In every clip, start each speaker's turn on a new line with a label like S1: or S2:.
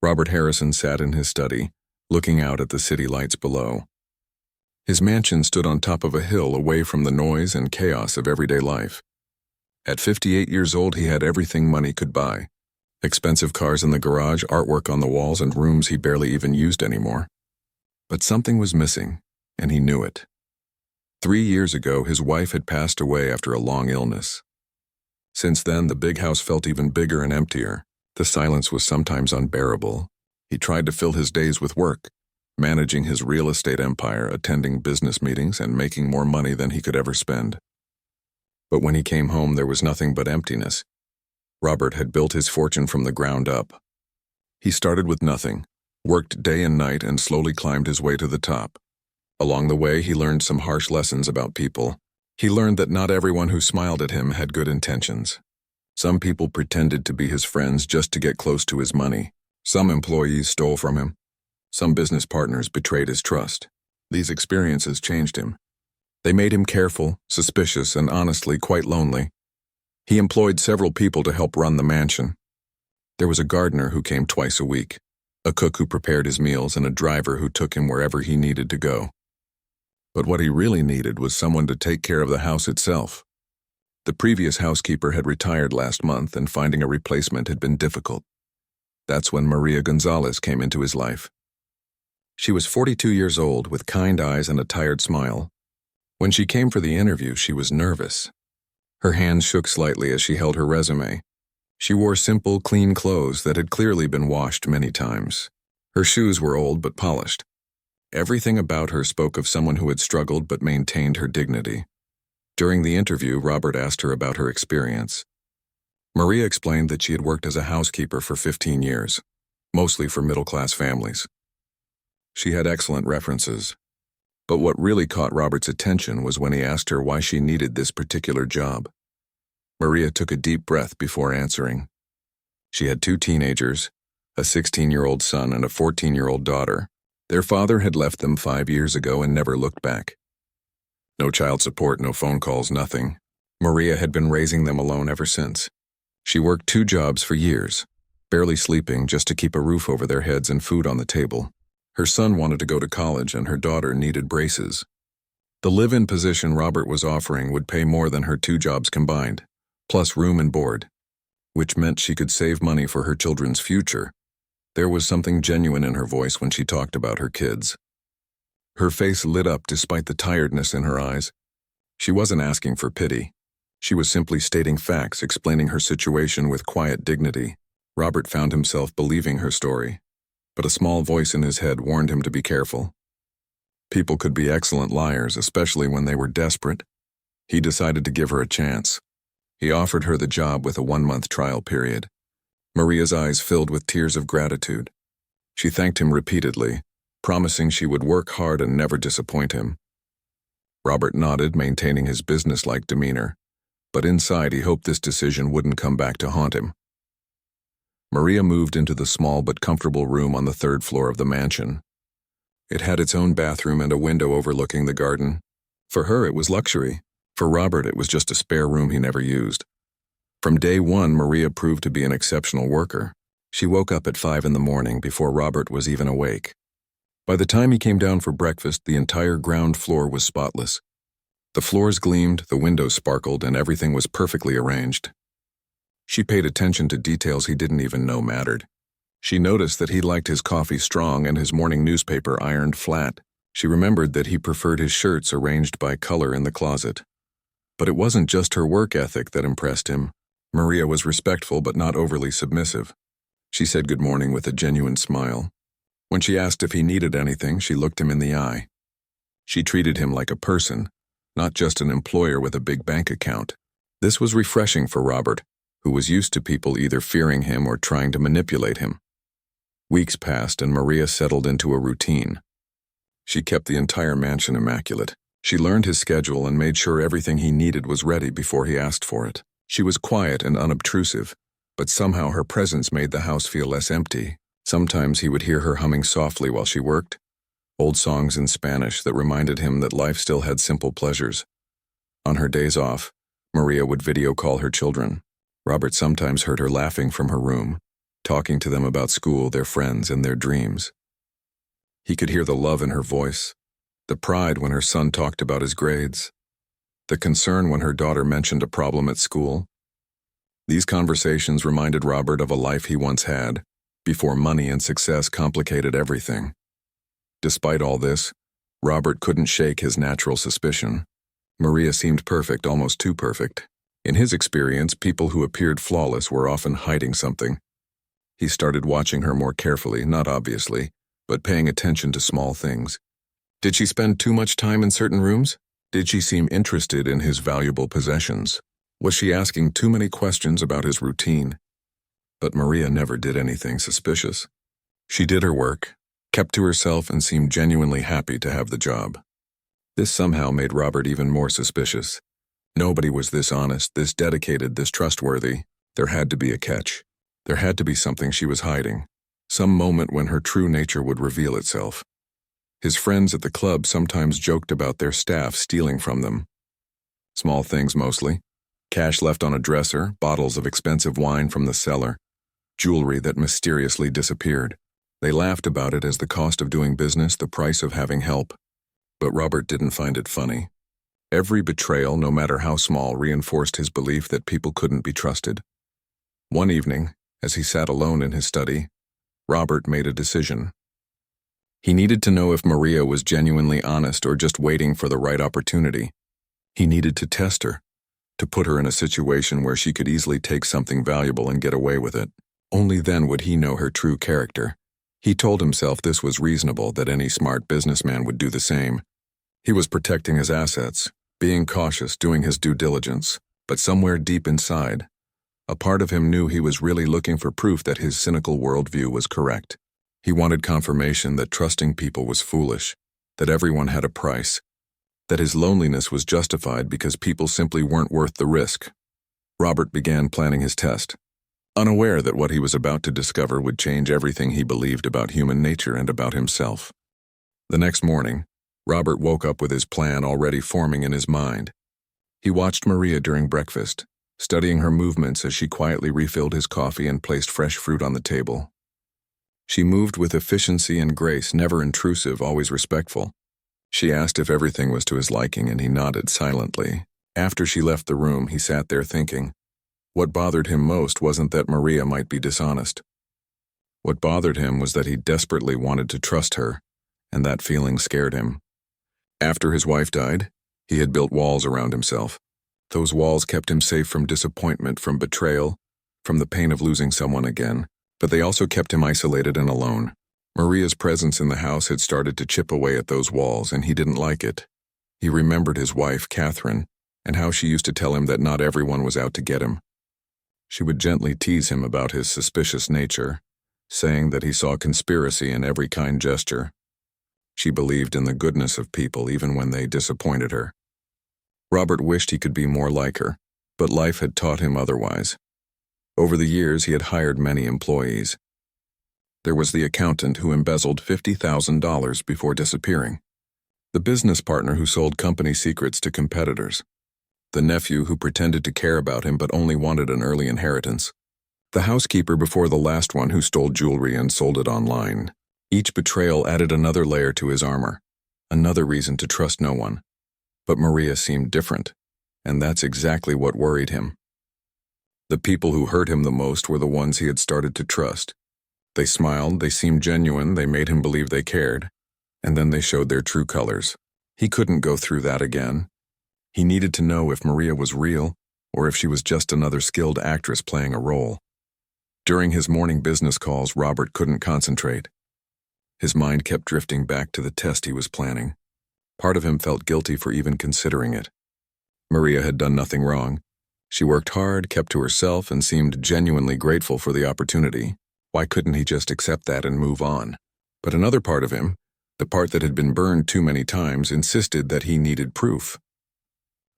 S1: Robert Harrison sat in his study, looking out at the city lights below. His mansion stood on top of a hill away from the noise and chaos of everyday life. At 58 years old, he had everything money could buy. Expensive cars in the garage, artwork on the walls, and rooms he barely even used anymore. But something was missing, and he knew it. 3 years ago, his wife had passed away after a long illness. Since then, the big house felt even bigger and emptier. The silence was sometimes unbearable. He tried to fill his days with work, managing his real estate empire, attending business meetings, and making more money than he could ever spend. But when he came home, there was nothing but emptiness. Robert had built his fortune from the ground up. He started with nothing, worked day and night, and slowly climbed his way to the top. Along the way, he learned some harsh lessons about people. He learned that not everyone who smiled at him had good intentions. Some people pretended to be his friends just to get close to his money. Some employees stole from him. Some business partners betrayed his trust. These experiences changed him. They made him careful, suspicious, and honestly quite lonely. He employed several people to help run the mansion. There was a gardener who came twice a week, a cook who prepared his meals, and a driver who took him wherever he needed to go. But what he really needed was someone to take care of the house itself. The previous housekeeper had retired last month, and finding a replacement had been difficult. That's when Maria Gonzalez came into his life. She was 42 years old, with kind eyes and a tired smile. When she came for the interview, she was nervous. Her hands shook slightly as she held her resume. She wore simple, clean clothes that had clearly been washed many times. Her shoes were old but polished. Everything about her spoke of someone who had struggled but maintained her dignity. During the interview, Robert asked her about her experience. Maria explained that she had worked as a housekeeper for 15 years, mostly for middle-class families. She had excellent references. But what really caught Robert's attention was when he asked her why she needed this particular job. Maria took a deep breath before answering. She had 2 teenagers, a 16-year-old son and a 14-year-old daughter. Their father had left them 5 years ago and never looked back. No child support, no phone calls, nothing. Maria had been raising them alone ever since. She worked 2 jobs for years, barely sleeping just to keep a roof over their heads and food on the table. Her son wanted to go to college and her daughter needed braces. The live-in position Robert was offering would pay more than her 2 jobs combined, plus room and board, which meant she could save money for her children's future. There was something genuine in her voice when she talked about her kids. Her face lit up despite the tiredness in her eyes. She wasn't asking for pity. She was simply stating facts, explaining her situation with quiet dignity. Robert found himself believing her story, but a small voice in his head warned him to be careful. People could be excellent liars, especially when they were desperate. He decided to give her a chance. He offered her the job with a 1-month trial period. Maria's eyes filled with tears of gratitude. She thanked him repeatedly, promising she would work hard and never disappoint him. Robert nodded, maintaining his businesslike demeanor, but inside he hoped this decision wouldn't come back to haunt him. Maria moved into the small but comfortable room on the 3rd floor of the mansion. It had its own bathroom and a window overlooking the garden. For her, it was luxury. For Robert, it was just a spare room he never used. From day one, Maria proved to be an exceptional worker. She woke up at 5 in the morning before Robert was even awake. By the time he came down for breakfast, the entire ground floor was spotless. The floors gleamed, the windows sparkled, and everything was perfectly arranged. She paid attention to details he didn't even know mattered. She noticed that he liked his coffee strong and his morning newspaper ironed flat. She remembered that he preferred his shirts arranged by color in the closet. But it wasn't just her work ethic that impressed him. Maria was respectful but not overly submissive. She said good morning with a genuine smile. When she asked if he needed anything, she looked him in the eye. She treated him like a person, not just an employer with a big bank account. This was refreshing for Robert, who was used to people either fearing him or trying to manipulate him. Weeks passed and Maria settled into a routine. She kept the entire mansion immaculate. She learned his schedule and made sure everything he needed was ready before he asked for it. She was quiet and unobtrusive, but somehow her presence made the house feel less empty. Sometimes he would hear her humming softly while she worked, old songs in Spanish that reminded him that life still had simple pleasures. On her days off, Maria would video call her children. Robert sometimes heard her laughing from her room. talking to them about school, their friends, and their dreams. He could hear the love in her voice, the pride when her son talked about his grades, the concern when her daughter mentioned a problem at school. These conversations reminded Robert of a life he once had, before money and success complicated everything. Despite all this, Robert couldn't shake his natural suspicion. Maria seemed perfect, almost too perfect. In his experience, people who appeared flawless were often hiding something. He started watching her more carefully, not obviously, but paying attention to small things. Did she spend too much time in certain rooms? Did she seem interested in his valuable possessions? Was she asking too many questions about his routine? But Maria never did anything suspicious. She did her work, kept to herself, and seemed genuinely happy to have the job. This somehow made Robert even more suspicious. Nobody was this honest, this dedicated, this trustworthy. There had to be a catch. There had to be something she was hiding, some moment when her true nature would reveal itself. His friends at the club sometimes joked about their staff stealing from them. Small things mostly. Cash left on a dresser, bottles of expensive wine from the cellar, jewelry that mysteriously disappeared. They laughed about it as the cost of doing business, the price of having help. But Robert didn't find it funny. Every betrayal, no matter how small, reinforced his belief that people couldn't be trusted. One evening, as he sat alone in his study, Robert made a decision. He needed to know if Maria was genuinely honest or just waiting for the right opportunity. He needed to test her, to put her in a situation where she could easily take something valuable and get away with it. Only then would he know her true character. He told himself this was reasonable, that any smart businessman would do the same. He was protecting his assets, being cautious, doing his due diligence, but somewhere deep inside, a part of him knew he was really looking for proof that his cynical worldview was correct. He wanted confirmation that trusting people was foolish, that everyone had a price, that his loneliness was justified because people simply weren't worth the risk. Robert began planning his test, unaware that what he was about to discover would change everything he believed about human nature and about himself. The next morning, Robert woke up with his plan already forming in his mind. He watched Maria during breakfast, studying her movements as she quietly refilled his coffee and placed fresh fruit on the table. She moved with efficiency and grace, never intrusive, always respectful. She asked if everything was to his liking, and he nodded silently. After she left the room, he sat there thinking. What bothered him most wasn't that Maria might be dishonest. What bothered him was that he desperately wanted to trust her, and that feeling scared him. After his wife died, he had built walls around himself. Those walls kept him safe from disappointment, from betrayal, from the pain of losing someone again, but they also kept him isolated and alone. Maria's presence in the house had started to chip away at those walls, and he didn't like it. He remembered his wife, Catherine, and how she used to tell him that not everyone was out to get him. She would gently tease him about his suspicious nature, saying that he saw conspiracy in every kind gesture. She believed in the goodness of people even when they disappointed her. Robert wished he could be more like her, but life had taught him otherwise. Over the years, he had hired many employees. There was the accountant who embezzled $50,000 before disappearing, the business partner who sold company secrets to competitors, the nephew who pretended to care about him but only wanted an early inheritance, the housekeeper before the last one who stole jewelry and sold it online. Each betrayal added another layer to his armor, another reason to trust no one. But Maria seemed different, and that's exactly what worried him. The people who hurt him the most were the ones he had started to trust. They smiled, they seemed genuine, they made him believe they cared, and then they showed their true colors. He couldn't go through that again. He needed to know if Maria was real, or if she was just another skilled actress playing a role. During his morning business calls, Robert couldn't concentrate. His mind kept drifting back to the test he was planning. Part of him felt guilty for even considering it. Maria had done nothing wrong. She worked hard, kept to herself, and seemed genuinely grateful for the opportunity. Why couldn't he just accept that and move on? But another part of him, the part that had been burned too many times, insisted that he needed proof.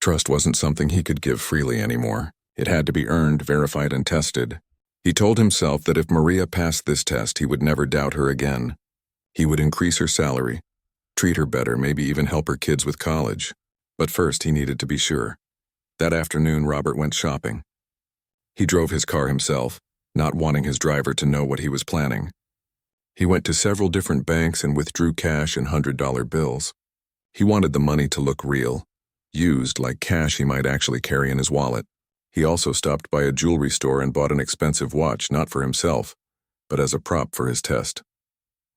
S1: Trust wasn't something he could give freely anymore. It had to be earned, verified, and tested. He told himself that if Maria passed this test, he would never doubt her again. He would increase her salary, treat her better, maybe even help her kids with college. But first, he needed to be sure. That afternoon, Robert went shopping. He drove his car himself, not wanting his driver to know what he was planning. He went to several different banks and withdrew cash in $100 bills. He wanted the money to look real, used like cash he might actually carry in his wallet. He also stopped by a jewelry store and bought an expensive watch, not for himself, but as a prop for his test.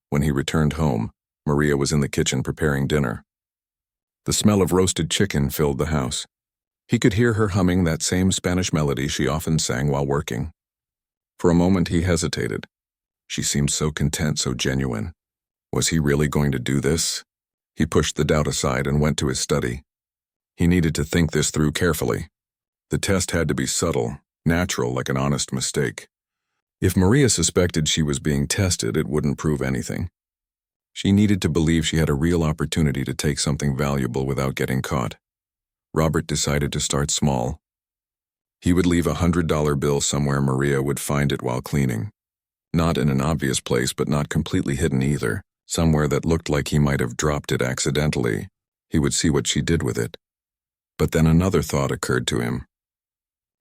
S1: When he returned home, Maria was in the kitchen preparing dinner. The smell of roasted chicken filled the house. He could hear her humming that same Spanish melody she often sang while working. For a moment he hesitated. She seemed so content, so genuine. Was he really going to do this? He pushed the doubt aside and went to his study. He needed to think this through carefully. The test had to be subtle, natural, like an honest mistake. If Maria suspected she was being tested, it wouldn't prove anything. She needed to believe she had a real opportunity to take something valuable without getting caught. Robert decided to start small. He would leave a $100 bill somewhere Maria would find it while cleaning. Not in an obvious place, but not completely hidden either. Somewhere that looked like he might have dropped it accidentally. He would see what she did with it. But then another thought occurred to him.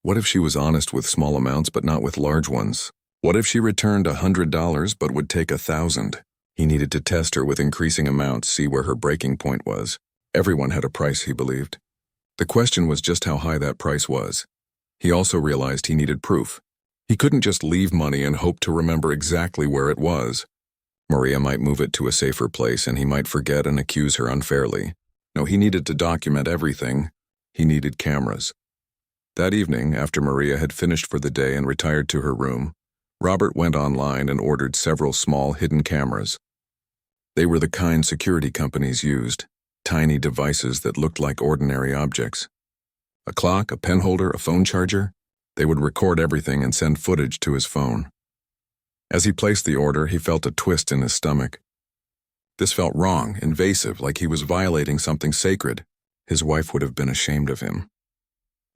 S1: What if she was honest with small amounts but not with large ones? What if she returned $100 but would take 1,000? He needed to test her with increasing amounts, see where her breaking point was. Everyone had a price, he believed. The question was just how high that price was. He also realized he needed proof. He couldn't just leave money and hope to remember exactly where it was. Maria might move it to a safer place and he might forget and accuse her unfairly. No, he needed to document everything. He needed cameras. That evening, after Maria had finished for the day and retired to her room, Robert went online and ordered several small hidden cameras. They were the kind security companies used, tiny devices that looked like ordinary objects. A clock, a pen holder, a phone charger. They would record everything and send footage to his phone. As he placed the order, he felt a twist in his stomach. This felt wrong, invasive, like he was violating something sacred. His wife would have been ashamed of him.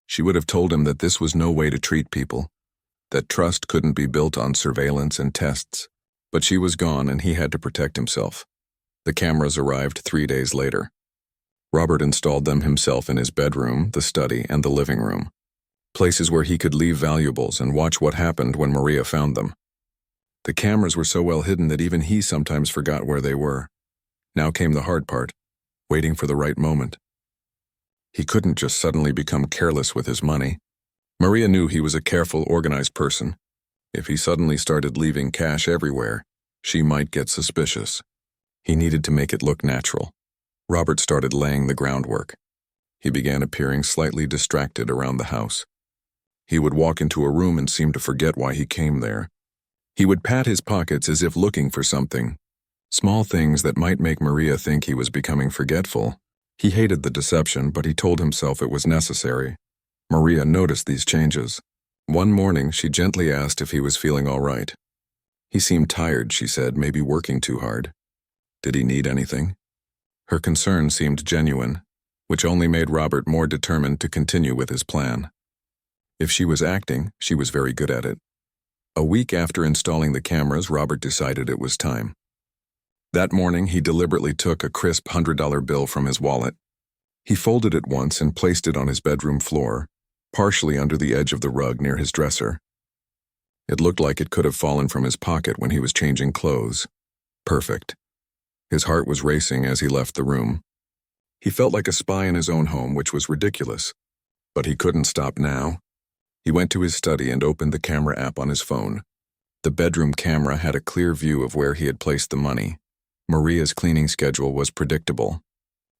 S1: She would have told him that this was no way to treat people, that trust couldn't be built on surveillance and tests. But she was gone and he had to protect himself. The cameras arrived 3 days later. Robert installed them himself in his bedroom, the study, and the living room. Places where he could leave valuables and watch what happened when Maria found them. The cameras were so well hidden that even he sometimes forgot where they were. Now came the hard part, waiting for the right moment. He couldn't just suddenly become careless with his money. Maria knew he was a careful, organized person. If he suddenly started leaving cash everywhere, she might get suspicious. He needed to make it look natural. Robert started laying the groundwork. He began appearing slightly distracted around the house. He would walk into a room and seem to forget why he came there. He would pat his pockets as if looking for something. Small things that might make Maria think he was becoming forgetful. He hated the deception, but he told himself it was necessary. Maria noticed these changes. One morning, she gently asked if he was feeling all right. He seemed tired, she said, maybe working too hard. Did he need anything? Her concern seemed genuine, which only made Robert more determined to continue with his plan. If she was acting, she was very good at it. A week after installing the cameras, Robert decided it was time. That morning, he deliberately took a crisp $100 bill from his wallet. He folded it once and placed it on his bedroom floor, partially under the edge of the rug near his dresser. It looked like it could have fallen from his pocket when he was changing clothes. Perfect. His heart was racing as he left the room. He felt like a spy in his own home, which was ridiculous. But he couldn't stop now. He went to his study and opened the camera app on his phone. The bedroom camera had a clear view of where he had placed the money. Maria's cleaning schedule was predictable.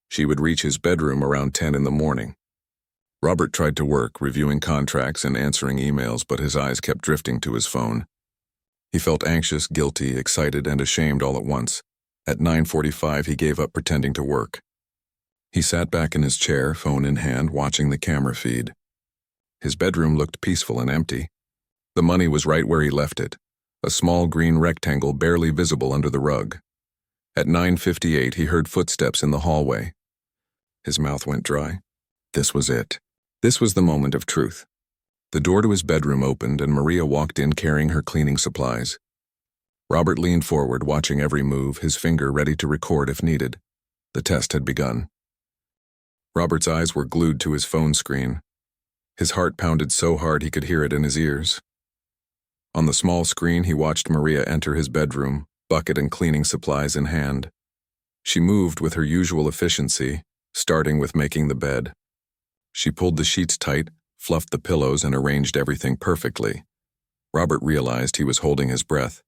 S1: She would reach his bedroom around 10 in the morning. Robert tried to work, reviewing contracts and answering emails, but his eyes kept drifting to his phone. He felt anxious, guilty, excited, and ashamed all at once. At 9:45, he gave up pretending to work. He sat back in his chair, phone in hand, watching the camera feed. His bedroom looked peaceful and empty. The money was right where he left it, a small green rectangle barely visible under the rug. At 9:58, he heard footsteps in the hallway. His mouth went dry. This was it. This was the moment of truth. The door to his bedroom opened and Maria walked in carrying her cleaning supplies. Robert leaned forward, watching every move, his finger ready to record if needed. The test had begun. Robert's eyes were glued to his phone screen. His heart pounded so hard he could hear it in his ears. On the small screen, he watched Maria enter his bedroom, bucket and cleaning supplies in hand. She moved with her usual efficiency, starting with making the bed. She pulled the sheets tight, fluffed the pillows, and arranged everything perfectly. Robert realized he was holding his breath.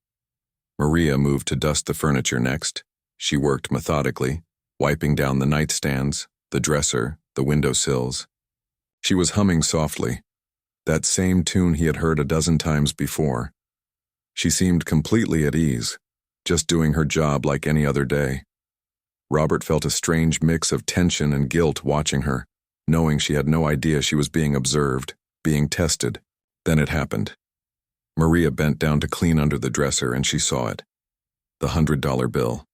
S1: Maria moved to dust the furniture next. She worked methodically, wiping down the nightstands, the dresser, the windowsills. She was humming softly, that same tune he had heard a dozen times before. She seemed completely at ease, just doing her job like any other day. Robert felt a strange mix of tension and guilt watching her, knowing she had no idea she was being observed, being tested. Then it happened. Maria bent down to clean under the dresser and she saw it. The $100 bill.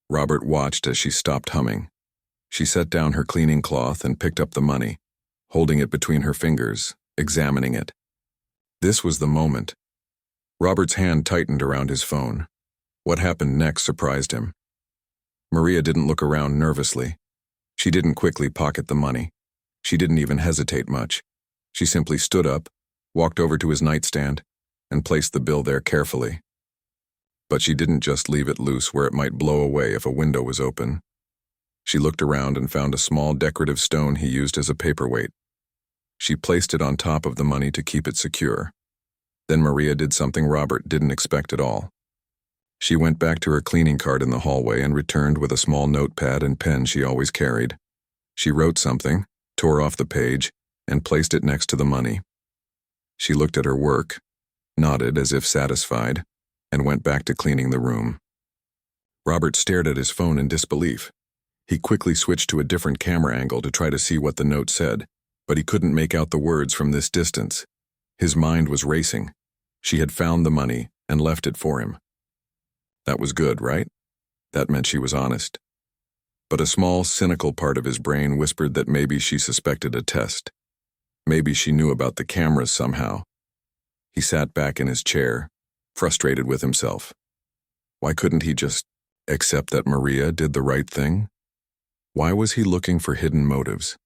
S1: Robert watched as she stopped humming. She set down her cleaning cloth and picked up the money, holding it between her fingers, examining it. This was the moment. Robert's hand tightened around his phone. What happened next surprised him. Maria didn't look around nervously. She didn't quickly pocket the money. She didn't even hesitate much. She simply stood up, walked over to his nightstand, and placed the bill there carefully. But she didn't just leave it loose where it might blow away if a window was open. She looked around and found a small decorative stone he used as a paperweight. She placed it on top of the money to keep it secure. Then Maria did something Robert didn't expect at all. She went back to her cleaning cart in the hallway and returned with a small notepad and pen she always carried. She wrote something, tore off the page, and placed it next to the money. She looked at her work, nodded as if satisfied, and went back to cleaning the room. Robert stared at his phone in disbelief. He quickly switched to a different camera angle to try to see what the note said, but he couldn't make out the words from this distance. His mind was racing. She had found the money and left it for him. That was good, right? That meant she was honest. But a small, cynical part of his brain whispered that maybe she suspected a test. Maybe she knew about the cameras somehow. He sat back in his chair, frustrated with himself. Why couldn't he just accept that Maria did the right thing? Why was he looking for hidden motives?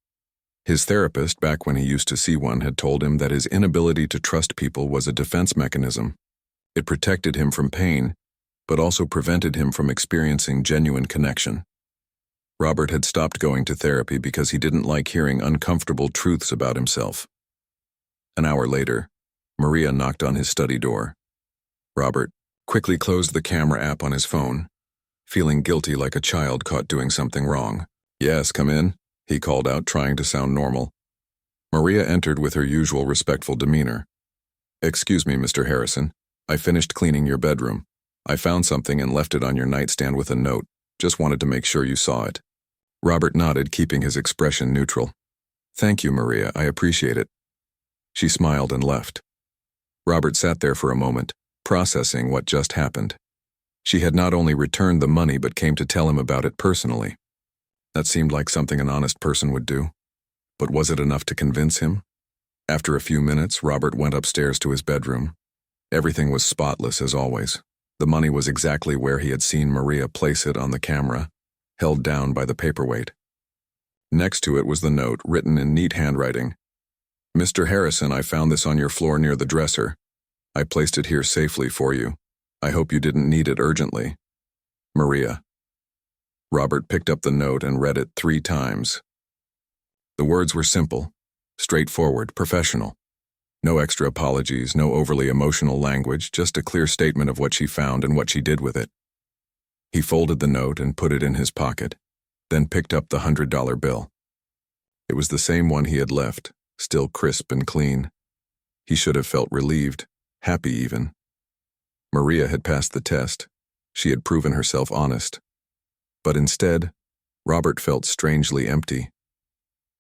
S1: His therapist, back when he used to see one, had told him that his inability to trust people was a defense mechanism. It protected him from pain, but also prevented him from experiencing genuine connection. Robert had stopped going to therapy because he didn't like hearing uncomfortable truths about himself. An hour later, Maria knocked on his study door. Robert quickly closed the camera app on his phone, feeling guilty like a child caught doing something wrong. "Yes, come in," he called out, trying to sound normal. Maria entered with her usual respectful demeanor. "Excuse me, Mr. Harrison. I finished cleaning your bedroom. I found something and left it on your nightstand with a note. Just wanted to make sure you saw it." Robert nodded, keeping his expression neutral. "Thank you, Maria. I appreciate it." She smiled and left. Robert sat there for a moment, processing what just happened. She had not only returned the money but came to tell him about it personally. That seemed like something an honest person would do. But was it enough to convince him? After a few minutes, Robert went upstairs to his bedroom. Everything was spotless as always. The money was exactly where he had seen Maria place it on the camera, held down by the paperweight. Next to it was the note, written in neat handwriting. "Mr. Harrison, I found this on your floor near the dresser. I placed it here safely for you. I hope you didn't need it urgently. Maria." Robert picked up the note and read it 3 times. The words were simple, straightforward, professional. No extra apologies, no overly emotional language, just a clear statement of what she found and what she did with it. He folded the note and put it in his pocket, then picked up the $100 bill. It was the same one he had left, still crisp and clean. He should have felt relieved, happy even. Maria had passed the test. She had proven herself honest. But instead, Robert felt strangely empty.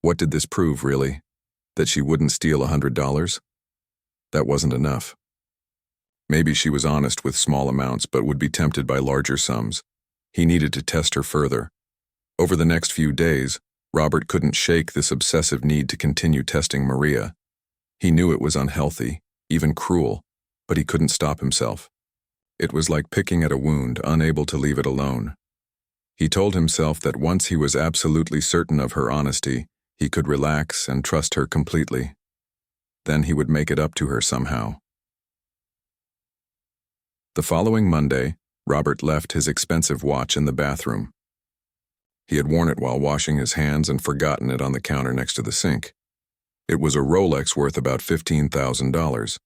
S1: What did this prove, really? That she wouldn't steal $100? That wasn't enough. Maybe she was honest with small amounts but would be tempted by larger sums. He needed to test her further. Over the next few days, Robert couldn't shake this obsessive need to continue testing Maria. He knew it was unhealthy, even cruel, but he couldn't stop himself. It was like picking at a wound, unable to leave it alone. He told himself that once he was absolutely certain of her honesty, he could relax and trust her completely. Then he would make it up to her somehow. The following Monday, Robert left his expensive watch in the bathroom. He had worn it while washing his hands and forgotten it on the counter next to the sink. It was a Rolex worth about $15,000.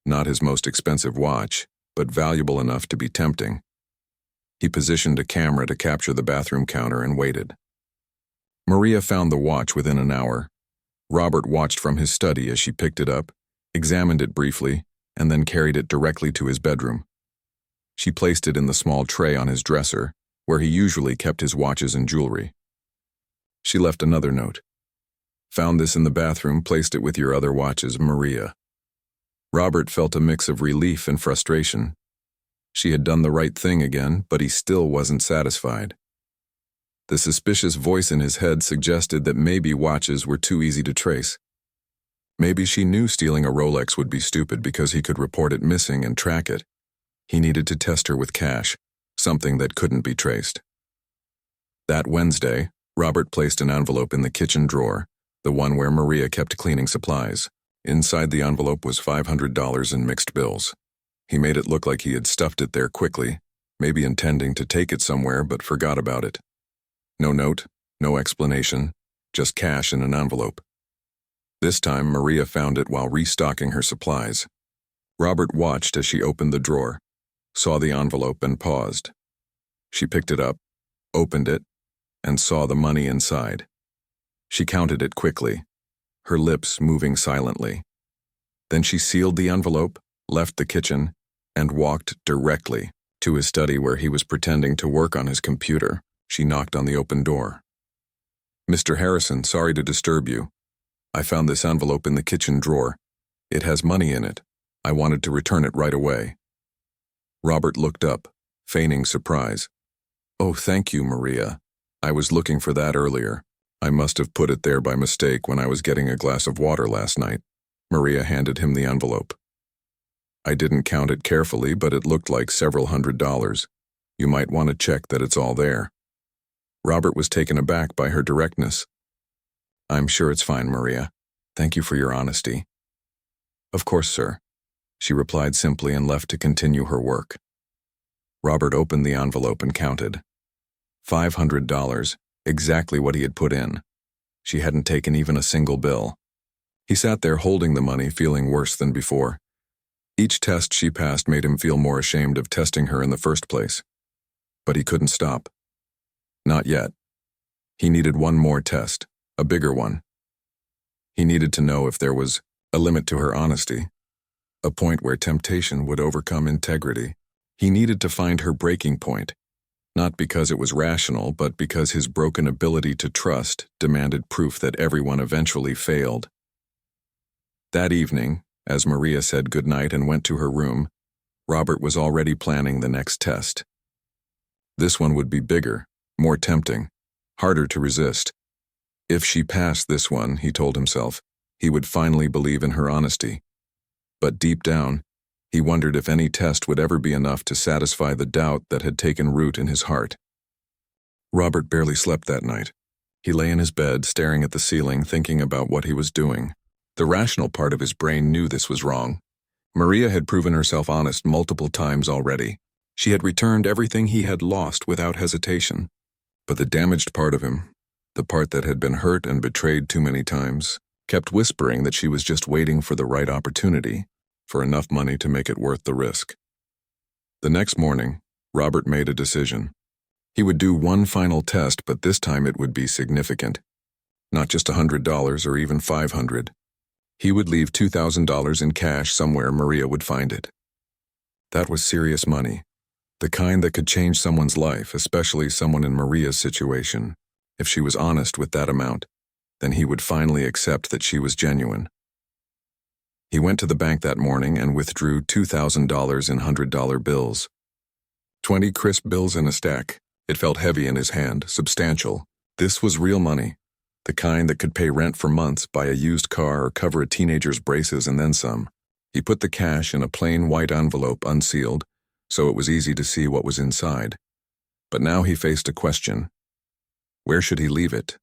S1: Not his most expensive watch, but valuable enough to be tempting. He positioned a camera to capture the bathroom counter and waited. Maria found the watch within an hour. Robert watched from his study as she picked it up, examined it briefly, and then carried it directly to his bedroom. She placed it in the small tray on his dresser, where he usually kept his watches and jewelry. She left another note. Found this in the bathroom, placed it with your other watches, Maria. Robert felt a mix of relief and frustration. She had done the right thing again, but he still wasn't satisfied. The suspicious voice in his head suggested that maybe watches were too easy to trace. Maybe she knew stealing a Rolex would be stupid because he could report it missing and track it. He needed to test her with cash, something that couldn't be traced. That Wednesday, Robert placed an envelope in the kitchen drawer, the one where Maria kept cleaning supplies. Inside the envelope was $500 in mixed bills. He made it look like he had stuffed it there quickly, maybe intending to take it somewhere but forgot about it. No note, no explanation, just cash in an envelope. This time, Maria found it while restocking her supplies. Robert watched as she opened the drawer, saw the envelope and paused. She picked it up, opened it, and saw the money inside. She counted it quickly, her lips moving silently. Then she sealed the envelope, left the kitchen, and walked directly to his study where he was pretending to work on his computer. She knocked on the open door. Mr. Harrison, sorry to disturb you. I found this envelope in the kitchen drawer. It has money in it. I wanted to return it right away. Robert looked up, feigning surprise. Oh, thank you, Maria. I was looking for that earlier. I must have put it there by mistake when I was getting a glass of water last night. Maria handed him the envelope. I didn't count it carefully, but it looked like several $100s. You might want to check that it's all there. Robert was taken aback by her directness. I'm sure it's fine, Maria. Thank you for your honesty. Of course, sir. She replied simply and left to continue her work. Robert opened the envelope and counted. $500, exactly what he had put in. She hadn't taken even a single bill. He sat there holding the money, feeling worse than before. Each test she passed made him feel more ashamed of testing her in the first place. But he couldn't stop. Not yet. He needed one more test, a bigger one. He needed to know if there was a limit to her honesty, a point where temptation would overcome integrity. He needed to find her breaking point, not because it was rational, but because his broken ability to trust demanded proof that everyone eventually failed. That evening, as Maria said goodnight and went to her room, Robert was already planning the next test. This one would be bigger, more tempting, harder to resist. If she passed this one, he told himself, he would finally believe in her honesty. But deep down, he wondered if any test would ever be enough to satisfy the doubt that had taken root in his heart. Robert barely slept that night. He lay in his bed, staring at the ceiling, thinking about what he was doing. The rational part of his brain knew this was wrong. Maria had proven herself honest multiple times already. She had returned everything he had lost without hesitation. But the damaged part of him, the part that had been hurt and betrayed too many times, kept whispering that she was just waiting for the right opportunity, for enough money to make it worth the risk. The next morning, Robert made a decision. He would do one final test, but this time it would be significant. Not just $100 or even $500. He would leave $2,000 in cash somewhere Maria would find it. That was serious money, the kind that could change someone's life, especially someone in Maria's situation. If she was honest with that amount, then he would finally accept that she was genuine. He went to the bank that morning and withdrew $2,000 in $100 bills. 20 crisp bills in a stack. It felt heavy in his hand, substantial. This was real money, the kind that could pay rent for months, buy a used car, or cover a teenager's braces and then some. He put the cash in a plain white envelope, unsealed, so it was easy to see what was inside. But now he faced a question. Where should he leave it?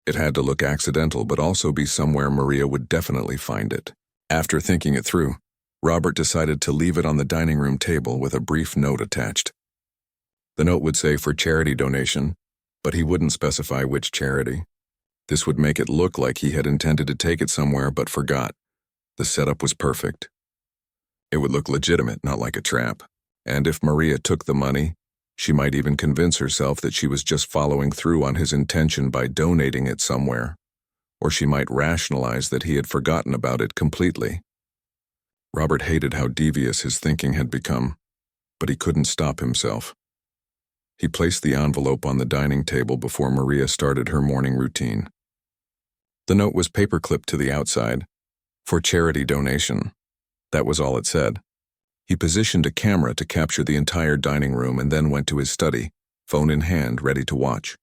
S1: It had to look accidental, but also be somewhere Maria would definitely find it. After thinking it through, Robert decided to leave it on the dining room table with a brief note attached. The note would say for charity donation, but he wouldn't specify which charity. This would make it look like he had intended to take it somewhere but forgot. The setup was perfect. It would look legitimate, not like a trap. And if Maria took the money, she might even convince herself that she was just following through on his intention by donating it somewhere. Or she might rationalize that he had forgotten about it completely. Robert hated how devious his thinking had become, but he couldn't stop himself. He placed the envelope on the dining table before Maria started her morning routine. The note was paperclipped to the outside, for charity donation. That was all it said. He positioned a camera to capture the entire dining room and then went to his study, phone in hand, ready to watch.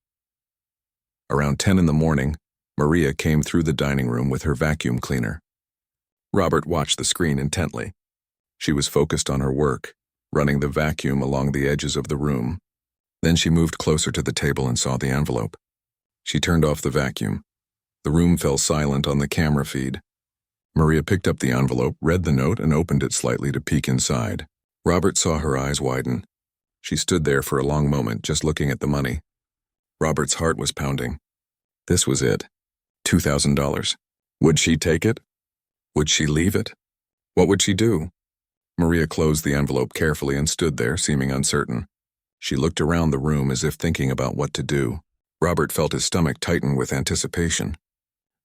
S1: Around 10 in the morning, Maria came through the dining room with her vacuum cleaner. Robert watched the screen intently. She was focused on her work, running the vacuum along the edges of the room. Then she moved closer to the table and saw the envelope. She turned off the vacuum. The room fell silent on the camera feed. Maria picked up the envelope, read the note, and opened it slightly to peek inside. Robert saw her eyes widen. She stood there for a long moment, just looking at the money. Robert's heart was pounding. This was it. $2,000. Would she take it? Would she leave it? What would she do? Maria closed the envelope carefully and stood there, seeming uncertain. She looked around the room as if thinking about what to do. Robert felt his stomach tighten with anticipation.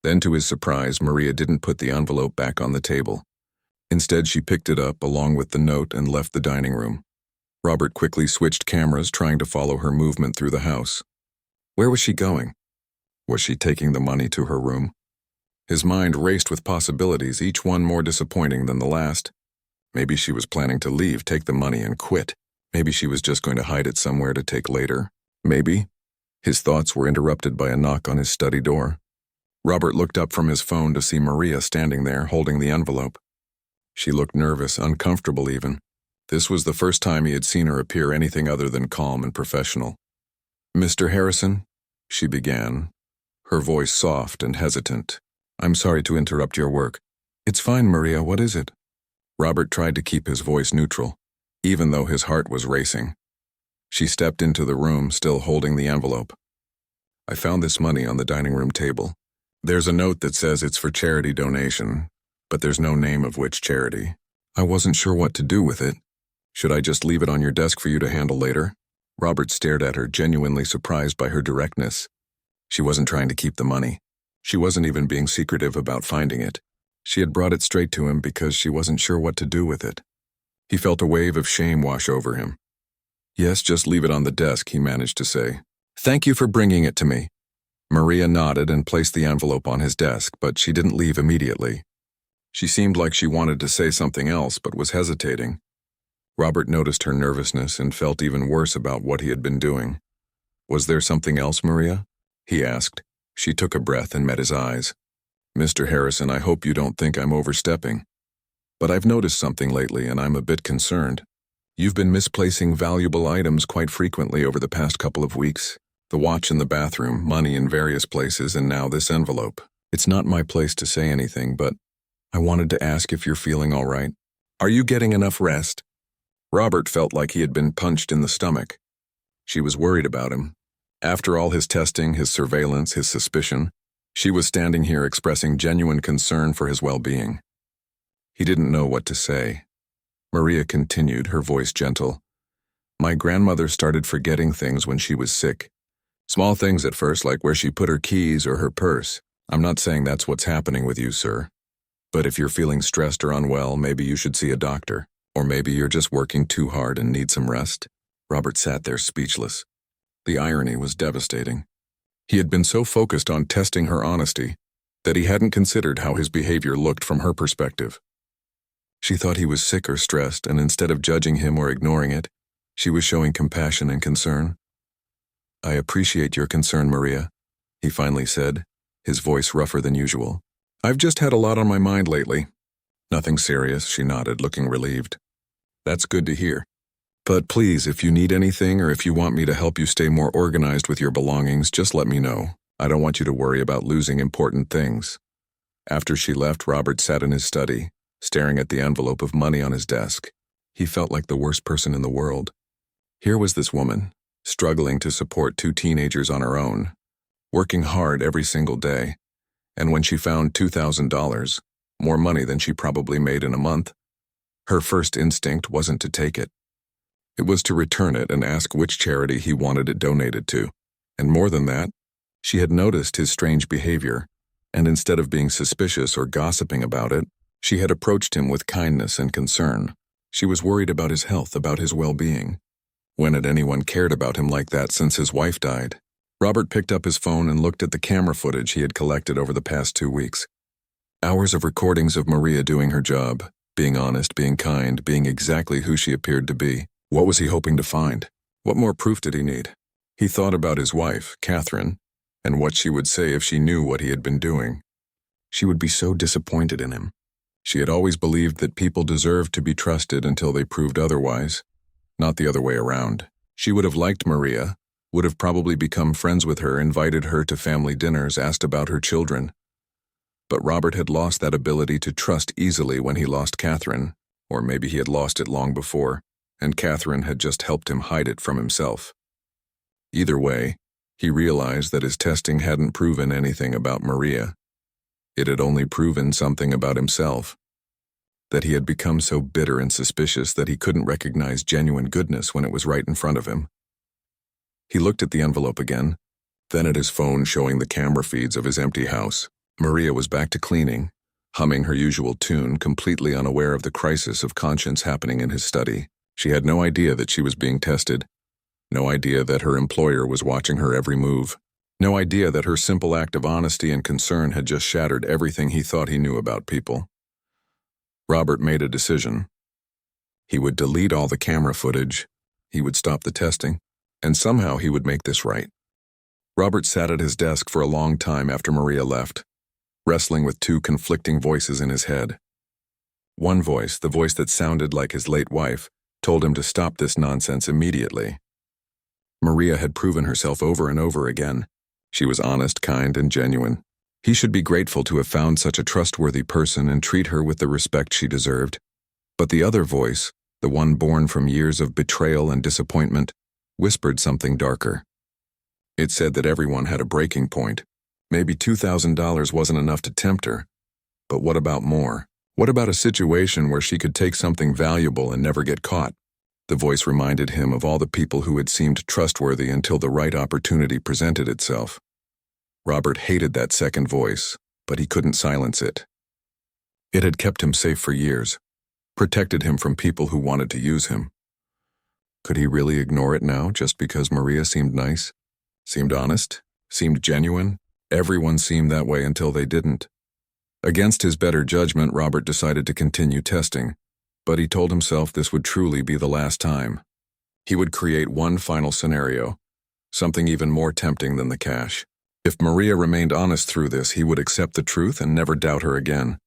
S1: Then, to his surprise, Maria didn't put the envelope back on the table. Instead, she picked it up along with the note and left the dining room. Robert quickly switched cameras, trying to follow her movement through the house. Where was she going? Was she taking the money to her room? His mind raced with possibilities, each one more disappointing than the last. Maybe she was planning to leave, take the money, and quit. Maybe she was just going to hide it somewhere to take later. Maybe. His thoughts were interrupted by a knock on his study door. Robert looked up from his phone to see Maria standing there, holding the envelope. She looked nervous, uncomfortable even. This was the first time he had seen her appear anything other than calm and professional. "Mr. Harrison?" she began, her voice soft and hesitant. "I'm sorry to interrupt your work." "It's fine, Maria, what is it?" Robert tried to keep his voice neutral, even though his heart was racing. She stepped into the room, still holding the envelope. "I found this money on the dining room table. There's a note that says it's for charity donation, but there's no name of which charity. I wasn't sure what to do with it. Should I just leave it on your desk for you to handle later?" Robert stared at her, genuinely surprised by her directness. She wasn't trying to keep the money. She wasn't even being secretive about finding it. She had brought it straight to him because she wasn't sure what to do with it. He felt a wave of shame wash over him. "Yes, just leave it on the desk," he managed to say. "Thank you for bringing it to me." Maria nodded and placed the envelope on his desk, but she didn't leave immediately. She seemed like she wanted to say something else, but was hesitating. Robert noticed her nervousness and felt even worse about what he had been doing. "Was there something else, Maria?" he asked. She took a breath and met his eyes. "Mr. Harrison, I hope you don't think I'm overstepping. But I've noticed something lately and I'm a bit concerned. You've been misplacing valuable items quite frequently over the past couple of weeks. The watch in the bathroom, money in various places, and now this envelope. It's not my place to say anything, but I wanted to ask if you're feeling all right. Are you getting enough rest?" Robert felt like he had been punched in the stomach. She was worried about him. After all his testing, his surveillance, his suspicion, she was standing here expressing genuine concern for his well-being. He didn't know what to say. Maria continued, her voice gentle. "My grandmother started forgetting things when she was sick. Small things at first, like where she put her keys or her purse. I'm not saying that's what's happening with you, sir. But if you're feeling stressed or unwell, maybe you should see a doctor. Or maybe you're just working too hard and need some rest." Robert sat there speechless. The irony was devastating. He had been so focused on testing her honesty that he hadn't considered how his behavior looked from her perspective. She thought he was sick or stressed, and instead of judging him or ignoring it, she was showing compassion and concern. "I appreciate your concern, Maria," he finally said, his voice rougher than usual. "I've just had a lot on my mind lately." "Nothing serious," she nodded, looking relieved. "That's good to hear. But please, if you need anything or if you want me to help you stay more organized with your belongings, just let me know. I don't want you to worry about losing important things." After she left, Robert sat in his study, staring at the envelope of money on his desk. He felt like the worst person in the world. Here was this woman, struggling to support 2 teenagers on her own, working hard every single day, and when she found $2,000, more money than she probably made in a month, her first instinct wasn't to take it. It was to return it and ask which charity he wanted it donated to. And more than that, she had noticed his strange behavior, and instead of being suspicious or gossiping about it, she had approached him with kindness and concern. She was worried about his health, about his well-being. When had anyone cared about him like that since his wife died? Robert picked up his phone and looked at the camera footage he had collected over the past 2 weeks. Hours of recordings of Maria doing her job, being honest, being kind, being exactly who she appeared to be. What was he hoping to find? What more proof did he need? He thought about his wife, Catherine, and what she would say if she knew what he had been doing. She would be so disappointed in him. She had always believed that people deserved to be trusted until they proved otherwise, not the other way around. She would have liked Maria, would have probably become friends with her, invited her to family dinners, asked about her children. But Robert had lost that ability to trust easily when he lost Catherine, or maybe he had lost it long before, and Catherine had just helped him hide it from himself. Either way, he realized that his testing hadn't proven anything about Maria. It had only proven something about himself, that he had become so bitter and suspicious that he couldn't recognize genuine goodness when it was right in front of him. He looked at the envelope again, then at his phone showing the camera feeds of his empty house. Maria was back to cleaning, humming her usual tune, completely unaware of the crisis of conscience happening in his study. She had no idea that she was being tested, no idea that her employer was watching her every move, no idea that her simple act of honesty and concern had just shattered everything he thought he knew about people. Robert made a decision. He would delete all the camera footage, he would stop the testing, and somehow he would make this right. Robert sat at his desk for a long time after Maria left, wrestling with 2 conflicting voices in his head. One voice, the voice that sounded like his late wife, told him to stop this nonsense immediately. Maria had proven herself over and over again. She was honest, kind, and genuine. He should be grateful to have found such a trustworthy person and treat her with the respect she deserved. But the other voice, the one born from years of betrayal and disappointment, whispered something darker. It said that everyone had a breaking point. Maybe $2,000 wasn't enough to tempt her. But what about more? What about a situation where she could take something valuable and never get caught? The voice reminded him of all the people who had seemed trustworthy until the right opportunity presented itself. Robert hated that second voice, but he couldn't silence it. It had kept him safe for years, protected him from people who wanted to use him. Could he really ignore it now just because Maria seemed nice, seemed honest, seemed genuine? Everyone seemed that way until they didn't. Against his better judgment, Robert decided to continue testing, but he told himself this would truly be the last time. He would create one final scenario, something even more tempting than the cash. If Maria remained honest through this, he would accept the truth and never doubt her again.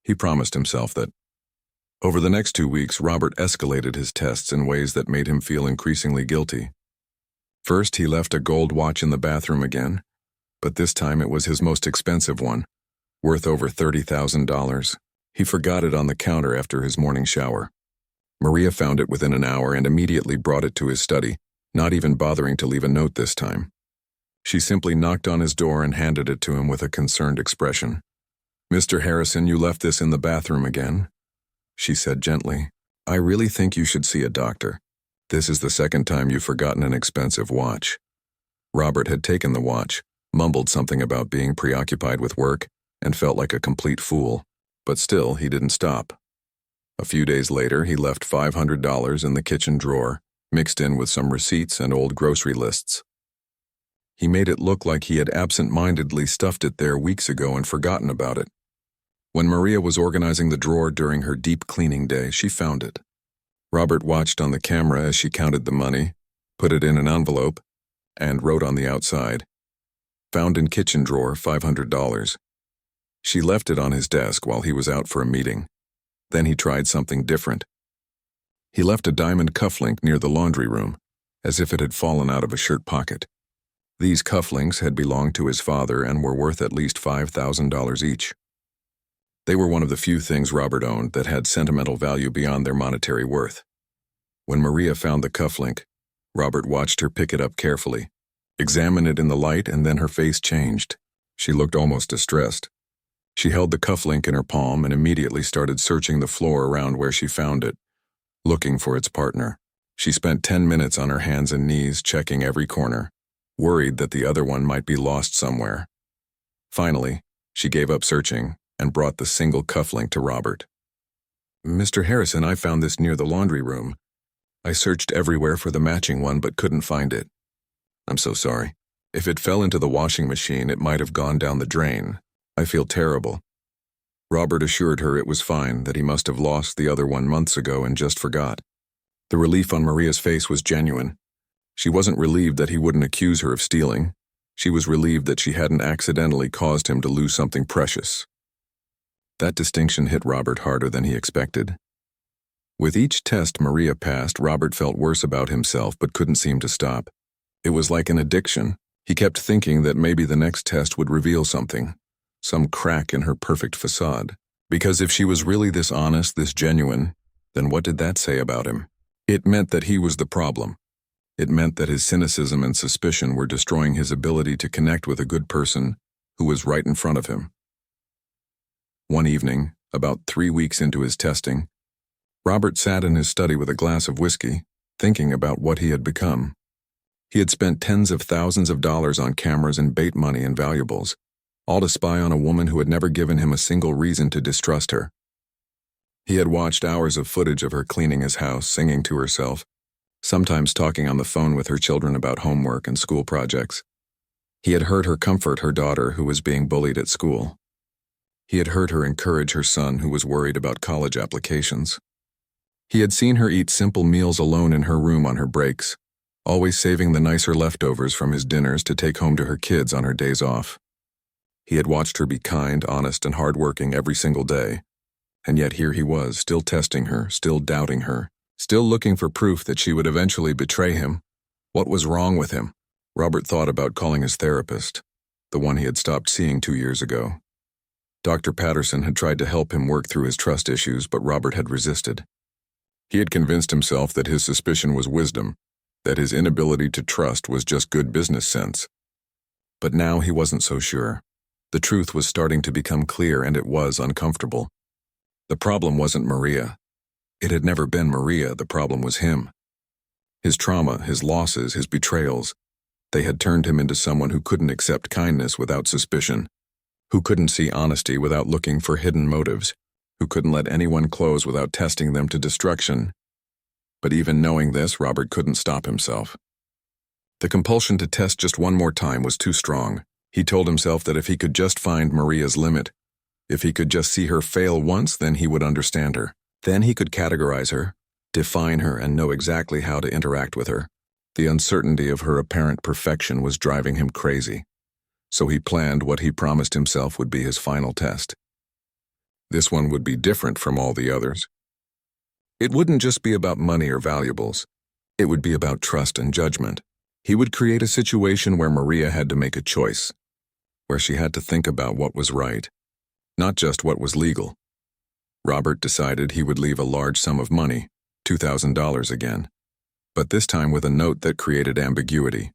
S1: He promised himself that. Over the next 2 weeks, Robert escalated his tests in ways that made him feel increasingly guilty. First, he left a gold watch in the bathroom again, but this time it was his most expensive one, worth over $30,000. He forgot it on the counter after his morning shower. Maria found it within an hour and immediately brought it to his study, not even bothering to leave a note this time. She simply knocked on his door and handed it to him with a concerned expression. "Mr. Harrison, you left this in the bathroom again," she said gently. "I really think you should see a doctor. This is the second time you've forgotten an expensive watch." Robert had taken the watch, mumbled something about being preoccupied with work, and felt like a complete fool. But still, he didn't stop. A few days later, he left $500 in the kitchen drawer, mixed in with some receipts and old grocery lists. He made it look like he had absent-mindedly stuffed it there weeks ago and forgotten about it. When Maria was organizing the drawer during her deep cleaning day, she found it. Robert watched on the camera as she counted the money, put it in an envelope, and wrote on the outside, "Found in kitchen drawer, $500. She left it on his desk while he was out for a meeting. Then he tried something different. He left a diamond cufflink near the laundry room, as if it had fallen out of a shirt pocket. These cufflinks had belonged to his father and were worth at least $5,000 each. They were one of the few things Robert owned that had sentimental value beyond their monetary worth. When Maria found the cufflink, Robert watched her pick it up carefully, examine it in the light, and then her face changed. She looked almost distressed. She held the cufflink in her palm and immediately started searching the floor around where she found it, looking for its partner. She spent 10 minutes on her hands and knees checking every corner, worried that the other one might be lost somewhere. Finally, she gave up searching and brought the single cufflink to Robert. "Mr. Harrison, I found this near the laundry room. I searched everywhere for the matching one but couldn't find it. I'm so sorry. If it fell into the washing machine, it might have gone down the drain. I feel terrible." Robert assured her it was fine, that he must have lost the other one months ago and just forgot. The relief on Maria's face was genuine. She wasn't relieved that he wouldn't accuse her of stealing. She was relieved that she hadn't accidentally caused him to lose something precious. That distinction hit Robert harder than he expected. With each test Maria passed, Robert felt worse about himself but couldn't seem to stop. It was like an addiction. He kept thinking that maybe the next test would reveal something, some crack in her perfect facade. Because if she was really this honest, this genuine, then what did that say about him? It meant that he was the problem. It meant that his cynicism and suspicion were destroying his ability to connect with a good person who was right in front of him. One evening, about 3 weeks into his testing, Robert sat in his study with a glass of whiskey, thinking about what he had become. He had spent tens of thousands of dollars on cameras and bait money and valuables, all to spy on a woman who had never given him a single reason to distrust her. He had watched hours of footage of her cleaning his house, singing to herself, sometimes talking on the phone with her children about homework and school projects. He had heard her comfort her daughter who was being bullied at school. He had heard her encourage her son who was worried about college applications. He had seen her eat simple meals alone in her room on her breaks, always saving the nicer leftovers from his dinners to take home to her kids on her days off. He had watched her be kind, honest, and hardworking every single day. And yet here he was, still testing her, still doubting her, still looking for proof that she would eventually betray him. What was wrong with him? Robert thought about calling his therapist, the one he had stopped seeing 2 years ago. Dr. Patterson had tried to help him work through his trust issues, but Robert had resisted. He had convinced himself that his suspicion was wisdom, that his inability to trust was just good business sense. But now he wasn't so sure. The truth was starting to become clear, and it was uncomfortable. The problem wasn't Maria. It had never been Maria, the problem was him. His trauma, his losses, his betrayals, they had turned him into someone who couldn't accept kindness without suspicion, who couldn't see honesty without looking for hidden motives, who couldn't let anyone close without testing them to destruction. But even knowing this, Robert couldn't stop himself. The compulsion to test just one more time was too strong. He told himself that if he could just find Maria's limit, if he could just see her fail once, then he would understand her. Then he could categorize her, define her, and know exactly how to interact with her. The uncertainty of her apparent perfection was driving him crazy. So he planned what he promised himself would be his final test. This one would be different from all the others. It wouldn't just be about money or valuables. It would be about trust and judgment. He would create a situation where Maria had to make a choice, where she had to think about what was right, not just what was legal. Robert decided he would leave a large sum of money, $2,000 again, but this time with a note that created ambiguity.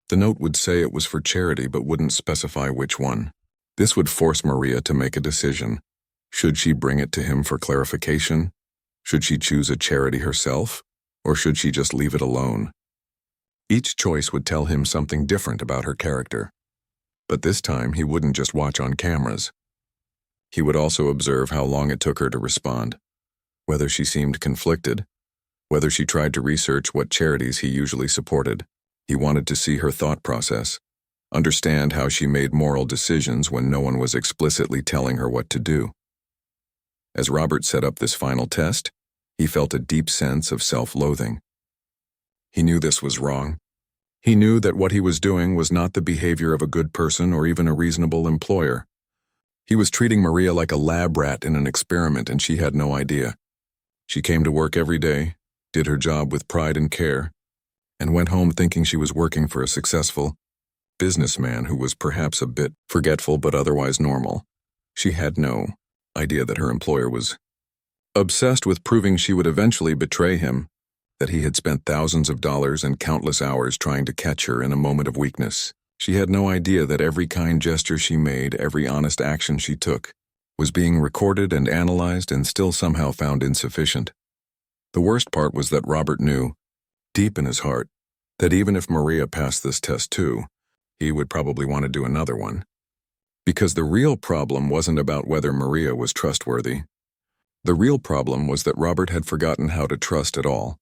S1: The note would say it was for charity but wouldn't specify which one. This would force Maria to make a decision. Should she bring it to him for clarification? Should she choose a charity herself? Or should she just leave it alone? Each choice would tell him something different about her character. But this time he wouldn't just watch on cameras. He would also observe how long it took her to respond, whether she seemed conflicted, whether she tried to research what charities he usually supported. He wanted to see her thought process, understand how she made moral decisions when no one was explicitly telling her what to do. As Robert set up this final test, he felt a deep sense of self-loathing. He knew this was wrong. He knew that what he was doing was not the behavior of a good person or even a reasonable employer. He was treating Maria like a lab rat in an experiment, and she had no idea. She came to work every day, did her job with pride and care, and went home thinking she was working for a successful businessman who was perhaps a bit forgetful but otherwise normal. She had no idea that her employer was obsessed with proving she would eventually betray him, that he had spent thousands of dollars and countless hours trying to catch her in a moment of weakness. She had no idea that every kind gesture she made, every honest action she took, was being recorded and analyzed and still somehow found insufficient. The worst part was that Robert knew, deep in his heart, that even if Maria passed this test too, he would probably want to do another one. Because the real problem wasn't about whether Maria was trustworthy. The real problem was that Robert had forgotten how to trust at all,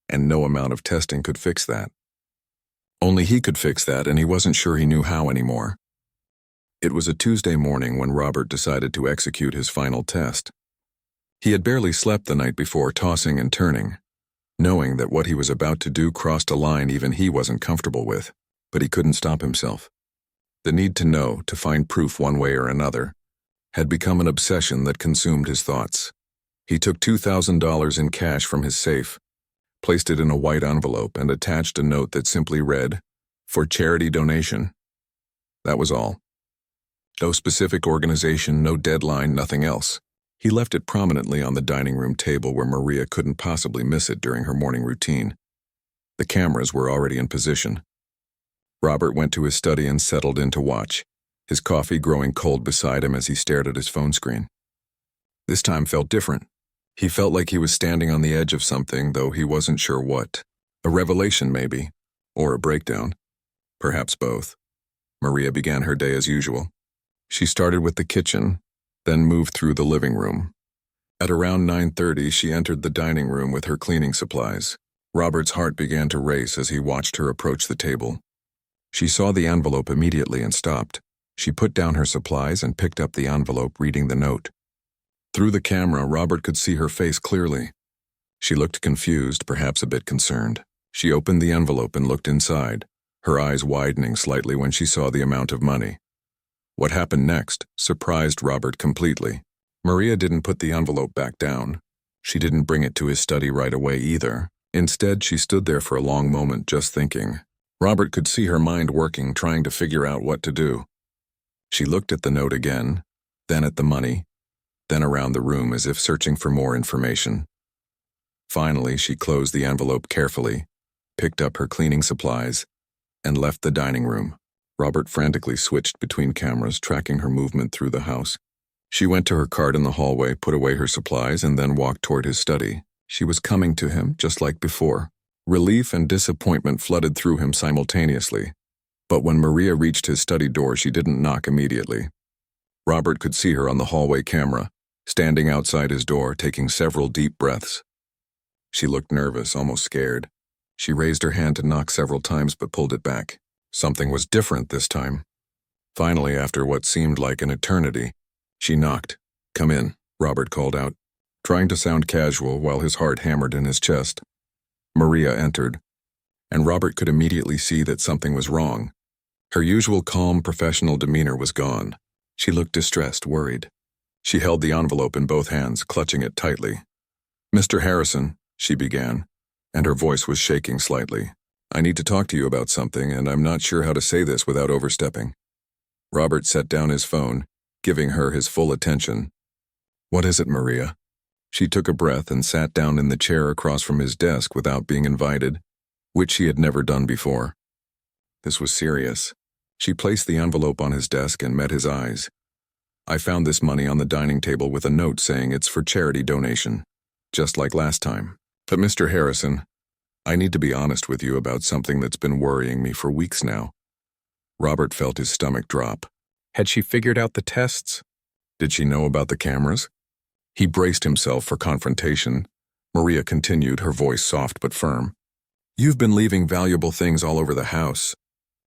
S1: and no amount of testing could fix that. Only he could fix that, and he wasn't sure he knew how anymore. It was a Tuesday morning when Robert decided to execute his final test. He had barely slept the night before, tossing and turning, knowing that what he was about to do crossed a line even he wasn't comfortable with, but he couldn't stop himself. The need to know, to find proof one way or another, had become an obsession that consumed his thoughts. He took $2,000 in cash from his safe, placed it in a white envelope, and attached a note that simply read, "For charity donation." That was all. No specific organization, no deadline, nothing else. He left it prominently on the dining room table where Maria couldn't possibly miss it during her morning routine. The cameras were already in position. Robert went to his study and settled in to watch, his coffee growing cold beside him as he stared at his phone screen. This time felt different. He felt like he was standing on the edge of something, though he wasn't sure what. A revelation, maybe, or a breakdown. Perhaps both. Maria began her day as usual. She started with the kitchen, then moved through the living room. At around 9:30, she entered the dining room with her cleaning supplies. Robert's heart began to race as he watched her approach the table. She saw the envelope immediately and stopped. She put down her supplies and picked up the envelope, reading the note. Through the camera, Robert could see her face clearly. She looked confused, perhaps a bit concerned. She opened the envelope and looked inside, her eyes widening slightly when she saw the amount of money. What happened next surprised Robert completely. Maria didn't put the envelope back down. She didn't bring it to his study right away either. Instead, she stood there for a long moment just thinking. Robert could see her mind working, trying to figure out what to do. She looked at the note again, then at the money, then around the room as if searching for more information. Finally, she closed the envelope carefully, picked up her cleaning supplies, and left the dining room. Robert frantically switched between cameras, tracking her movement through the house. She went to her cart in the hallway, put away her supplies, and then walked toward his study. She was coming to him, just like before. Relief and disappointment flooded through him simultaneously. But when Maria reached his study door, she didn't knock immediately. Robert could see her on the hallway camera, standing outside his door, taking several deep breaths. She looked nervous, almost scared. She raised her hand to knock several times but pulled it back. Something was different this time. Finally, after what seemed like an eternity, she knocked. "Come in," Robert called out, trying to sound casual while his heart hammered in his chest. Maria entered, and Robert could immediately see that something was wrong. Her usual calm, professional demeanor was gone. She looked distressed, worried. She held the envelope in both hands, clutching it tightly. "Mr. Harrison," she began, and her voice was shaking slightly. "I need to talk to you about something, and I'm not sure how to say this without overstepping." Robert set down his phone, giving her his full attention. "What is it, Maria?" She took a breath and sat down in the chair across from his desk without being invited, which she had never done before. This was serious. She placed the envelope on his desk and met his eyes. "I found this money on the dining table with a note saying it's for charity donation, just like last time. But Mr. Harrison, I need to be honest with you about something that's been worrying me for weeks now." Robert felt his stomach drop. Had she figured out the tests? Did she know about the cameras? He braced himself for confrontation. Maria continued, her voice soft but firm. "You've been leaving valuable things all over the house.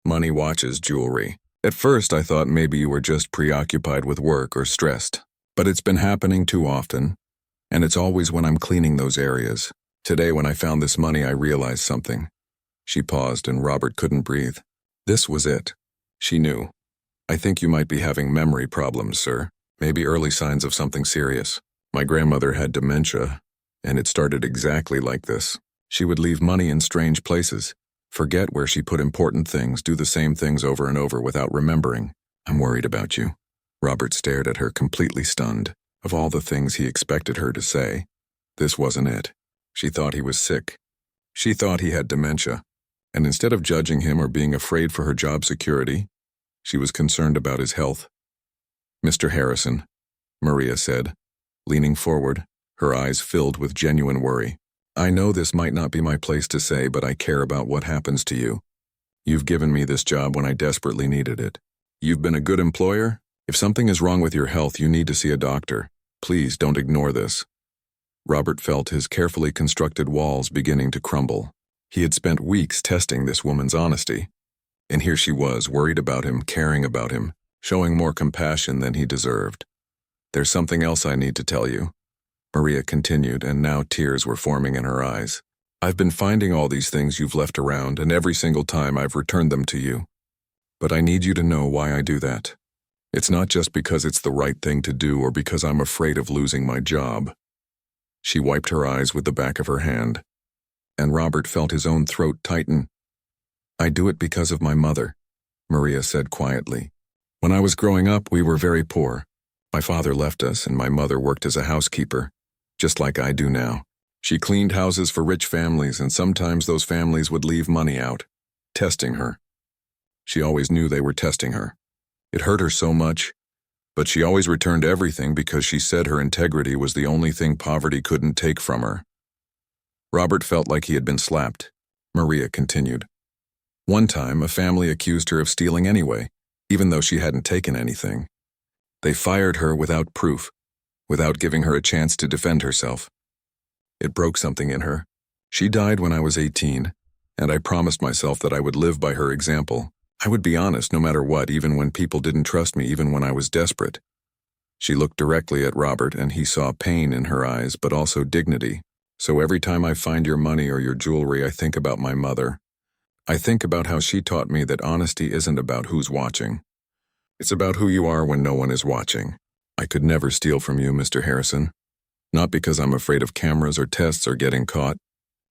S1: Money, watches, jewelry. At first I thought maybe you were just preoccupied with work or stressed. But it's been happening too often, and it's always when I'm cleaning those areas. Today when I found this money I realized something." She paused and Robert couldn't breathe. This was it. She knew. "I think you might be having memory problems, sir. Maybe early signs of something serious. My grandmother had dementia, and it started exactly like this. She would leave money in strange places, forget where she put important things, do the same things over and over without remembering. I'm worried about you." Robert stared at her, completely stunned. Of all the things he expected her to say, this wasn't it. She thought he was sick. She thought he had dementia. And instead of judging him or being afraid for her job security, she was concerned about his health. "Mr. Harrison," Maria said, leaning forward, her eyes filled with genuine worry. "I know this might not be my place to say, but I care about what happens to you. You've given me this job when I desperately needed it. You've been a good employer. If something is wrong with your health, you need to see a doctor. Please don't ignore this." Robert felt his carefully constructed walls beginning to crumble. He had spent weeks testing this woman's honesty, and here she was, worried about him, caring about him, showing more compassion than he deserved. "There's something else I need to tell you," Maria continued, and now tears were forming in her eyes. "I've been finding all these things you've left around, and every single time I've returned them to you. But I need you to know why I do that. It's not just because it's the right thing to do or because I'm afraid of losing my job." She wiped her eyes with the back of her hand, and Robert felt his own throat tighten. "I do it because of my mother," Maria said quietly. "When I was growing up, we were very poor. My father left us, and my mother worked as a housekeeper, just like I do now. She cleaned houses for rich families, and sometimes those families would leave money out, testing her. She always knew they were testing her. It hurt her so much, but she always returned everything because she said her integrity was the only thing poverty couldn't take from her." Robert felt like he had been slapped. Maria continued. "One time, a family accused her of stealing anyway, even though she hadn't taken anything. They fired her without proof, without giving her a chance to defend herself. It broke something in her. She died when I was 18, and I promised myself that I would live by her example. I would be honest no matter what, even when people didn't trust me, even when I was desperate." She looked directly at Robert, and he saw pain in her eyes, but also dignity. "So every time I find your money or your jewelry, I think about my mother. I think about how she taught me that honesty isn't about who's watching. It's about who you are when no one is watching. I could never steal from you, Mr. Harrison. Not because I'm afraid of cameras or tests or getting caught,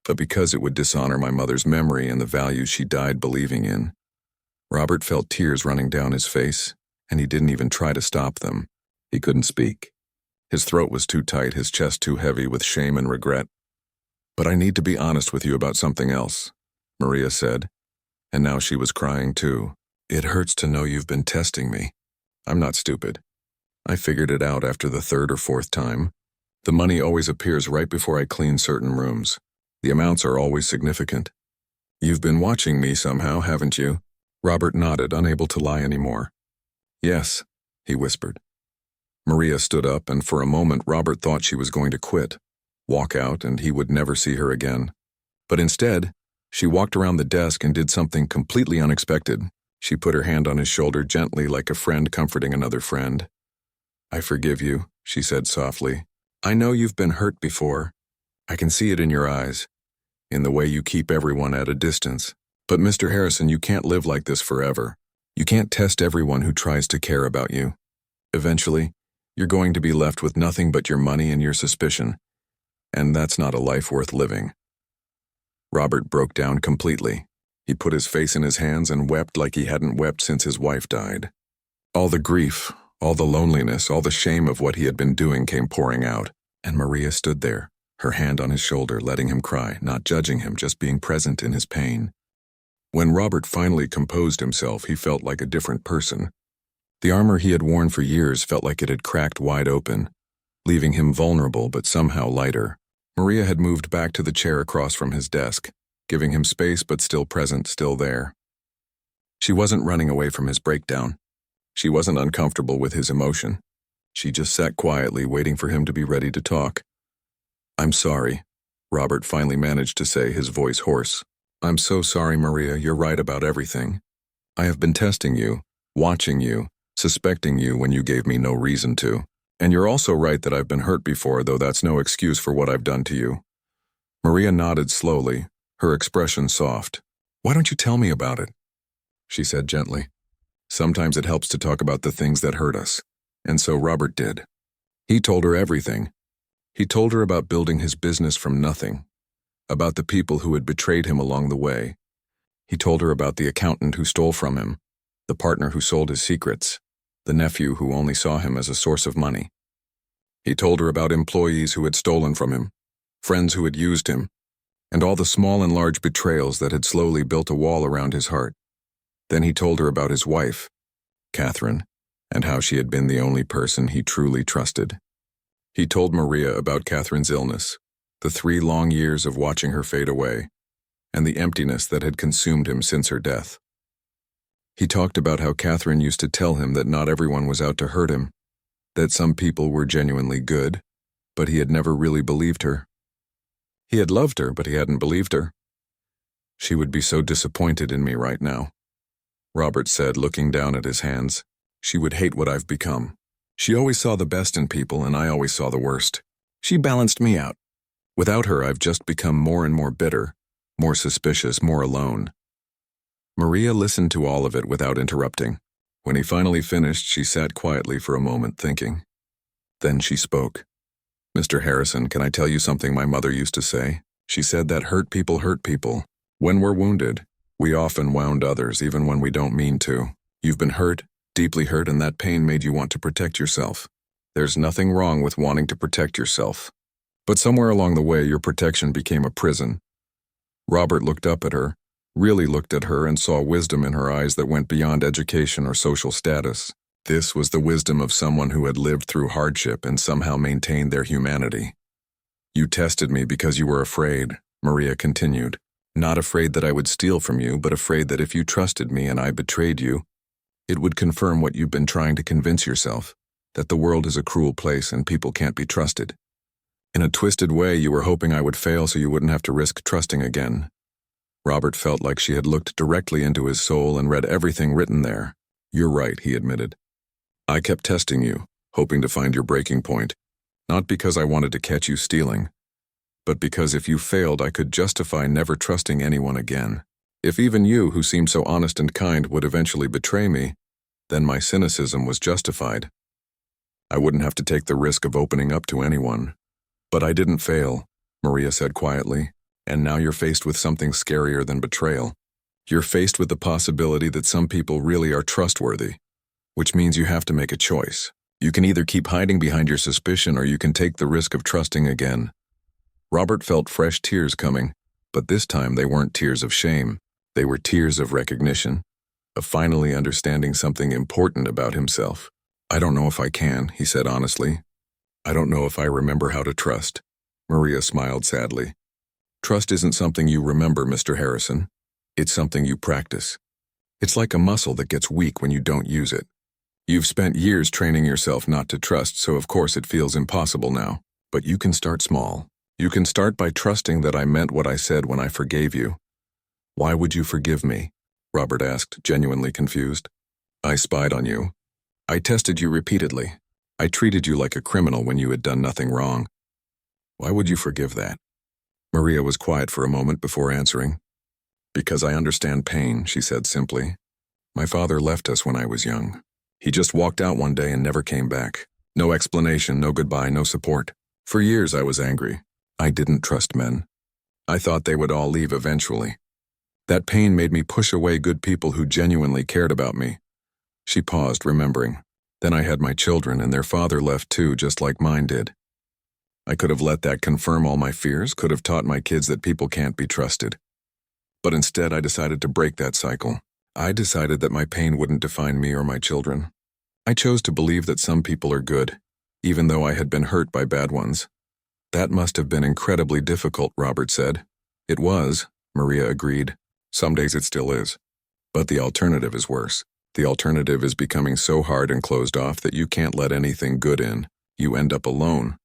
S1: but because it would dishonor my mother's memory and the values she died believing in." Robert felt tears running down his face, and he didn't even try to stop them. He couldn't speak. His throat was too tight, his chest too heavy with shame and regret. "But I need to be honest with you about something else," Maria said, and now she was crying too. "It hurts to know you've been testing me. I'm not stupid. I figured it out after the third or fourth time. The money always appears right before I clean certain rooms. The amounts are always significant. You've been watching me somehow, haven't you?" Robert nodded, unable to lie anymore. "Yes," he whispered. Maria stood up, and for a moment Robert thought she was going to quit, walk out, and he would never see her again. But instead, she walked around the desk and did something completely unexpected. She put her hand on his shoulder gently, like a friend comforting another friend. "I forgive you," she said softly. "I know you've been hurt before. I can see it in your eyes, in the way you keep everyone at a distance. But Mr. Harrison, you can't live like this forever. You can't test everyone who tries to care about you. Eventually, you're going to be left with nothing but your money and your suspicion, and that's not a life worth living." Robert broke down completely. He put his face in his hands and wept like he hadn't wept since his wife died. All the grief, all the loneliness, all the shame of what he had been doing came pouring out, and Maria stood there, her hand on his shoulder, letting him cry, not judging him, just being present in his pain. When Robert finally composed himself, he felt like a different person. The armor he had worn for years felt like it had cracked wide open, leaving him vulnerable but somehow lighter. Maria had moved back to the chair across from his desk, giving him space but still present, still there. She wasn't running away from his breakdown. She wasn't uncomfortable with his emotion. She just sat quietly, waiting for him to be ready to talk. "I'm sorry," Robert finally managed to say, his voice hoarse. "I'm so sorry, Maria. You're right about everything. I have been testing you, watching you, suspecting you when you gave me no reason to. And you're also right that I've been hurt before, though that's no excuse for what I've done to you." Maria nodded slowly, her expression soft. "Why don't you tell me about it?" she said gently. "Sometimes it helps to talk about the things that hurt us." And so Robert did. He told her everything. He told her about building his business from nothing, about the people who had betrayed him along the way. He told her about the accountant who stole from him, the partner who sold his secrets, the nephew who only saw him as a source of money. He told her about employees who had stolen from him, friends who had used him, and all the small and large betrayals that had slowly built a wall around his heart. Then he told her about his wife, Catherine, and how she had been the only person he truly trusted. He told Maria about Catherine's illness, the 3 long years of watching her fade away, and the emptiness that had consumed him since her death. He talked about how Catherine used to tell him that not everyone was out to hurt him, that some people were genuinely good, but he had never really believed her. He had loved her, but he hadn't believed her. She would be so disappointed in me right now, Robert said, looking down at his hands. She would hate what I've become. She always saw the best in people, and I always saw the worst. She balanced me out. Without her, I've just become more and more bitter, more suspicious, more alone. Maria listened to all of it without interrupting. When he finally finished, she sat quietly for a moment, thinking. Then she spoke. "Mr. Harrison, can I tell you something my mother used to say? She said that hurt people hurt people. When we're wounded, we often wound others, even when we don't mean to. You've been hurt, deeply hurt, and that pain made you want to protect yourself. There's nothing wrong with wanting to protect yourself. But somewhere along the way, your protection became a prison." Robert looked up at her, really looked at her, and saw wisdom in her eyes that went beyond education or social status. This was the wisdom of someone who had lived through hardship and somehow maintained their humanity. "You tested me because you were afraid," Maria continued. "Not afraid that I would steal from you, but afraid that if you trusted me and I betrayed you, it would confirm what you've been trying to convince yourself, that the world is a cruel place and people can't be trusted. In a twisted way, you were hoping I would fail so you wouldn't have to risk trusting again." Robert felt like she had looked directly into his soul and read everything written there. "You're right," he admitted. "I kept testing you, hoping to find your breaking point, not because I wanted to catch you stealing, but because if you failed, I could justify never trusting anyone again. If even you, who seemed so honest and kind, would eventually betray me, then my cynicism was justified. I wouldn't have to take the risk of opening up to anyone. But I didn't fail," Maria said quietly, "and now you're faced with something scarier than betrayal. You're faced with the possibility that some people really are trustworthy, which means you have to make a choice. You can either keep hiding behind your suspicion or you can take the risk of trusting again." Robert felt fresh tears coming, but this time they weren't tears of shame. They were tears of recognition, of finally understanding something important about himself. "I don't know if I can," he said honestly. "I don't know if I remember how to trust." Maria smiled sadly. "Trust isn't something you remember, Mr. Harrison. It's something you practice. It's like a muscle that gets weak when you don't use it. You've spent years training yourself not to trust, so of course it feels impossible now. But you can start small. You can start by trusting that I meant what I said when I forgave you." "Why would you forgive me?" Robert asked, genuinely confused. "I spied on you. I tested you repeatedly. I treated you like a criminal when you had done nothing wrong. Why would you forgive that?" Maria was quiet for a moment before answering. "Because I understand pain," she said simply. "My father left us when I was young. He just walked out one day and never came back. No explanation, no goodbye, no support. For years I was angry. I didn't trust men. I thought they would all leave eventually. That pain made me push away good people who genuinely cared about me." She paused, remembering. "Then I had my children, and their father left too, just like mine did. I could have let that confirm all my fears, could have taught my kids that people can't be trusted. But instead, I decided to break that cycle. I decided that my pain wouldn't define me or my children. I chose to believe that some people are good, even though I had been hurt by bad ones." "That must have been incredibly difficult," Robert said. "It was," Maria agreed. "Some days it still is. But the alternative is worse. The alternative is becoming so hard and closed off that you can't let anything good in. You end up alone.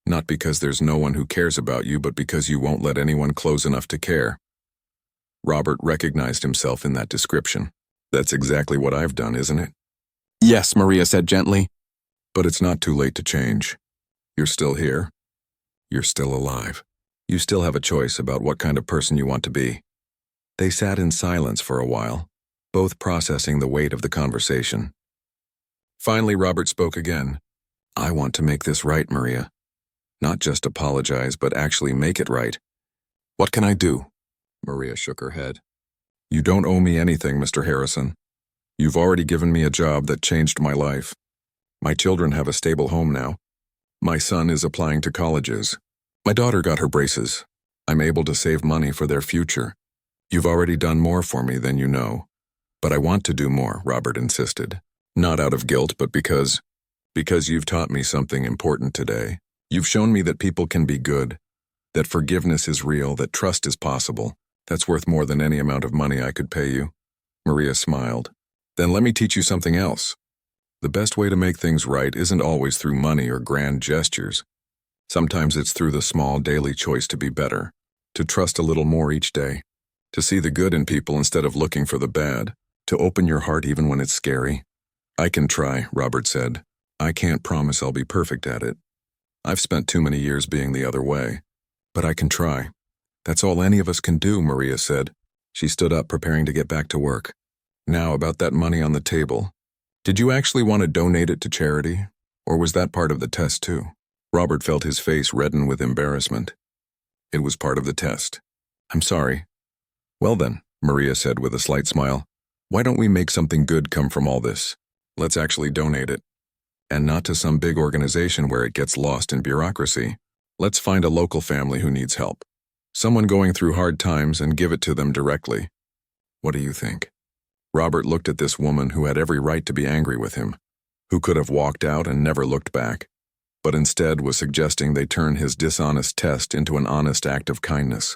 S1: Not because there's no one who cares about you, but because you won't let anyone close enough to care." Robert recognized himself in that description. "That's exactly what I've done, isn't it?"
S2: "Yes," Maria said gently.
S1: "But it's not too late to change. You're still here. You're still alive. You still have a choice about what kind of person you want to be." They sat in silence for a while, both processing the weight of the conversation. Finally, Robert spoke again. "I want to make this right, Maria. Not just apologize, but actually make it right. What can I do?" Maria shook her head. "You don't owe me anything, Mr. Harrison. You've already given me a job that changed my life. My children have a stable home now. My son is applying to colleges. My daughter got her braces. I'm able to save money for their future. You've already done more for me than you know. But I want to do more, Robert insisted. Not out of guilt, but because you've taught me something important today. You've shown me that people can be good, that forgiveness is real, that trust is possible. That's worth more than any amount of money I could pay you. Maria smiled. Then let me teach you something else. The best way to make things right isn't always through money or grand gestures. Sometimes it's through the small daily choice to be better, to trust a little more each day, to see the good in people instead of looking for the bad, to open your heart even when it's scary. I can try, Robert said. I can't promise I'll be perfect at it. I've spent too many years being the other way. But I can try. That's all any of us can do, Maria said. She stood up, preparing to get back to work. Now, about that money on the table. Did you actually want to donate it to charity? Or was that part of the test too? Robert felt his face redden with embarrassment. It was part of the test. I'm sorry. Well then, Maria said with a slight smile, why don't we make something good come from all this? Let's actually donate it. And not to some big organization where it gets lost in bureaucracy. Let's find a local family who needs help. Someone going through hard times and give it to them directly. What do you think? Robert looked at this woman who had every right to be angry with him, who could have walked out and never looked back, but instead was suggesting they turn his dishonest test into an honest act of kindness.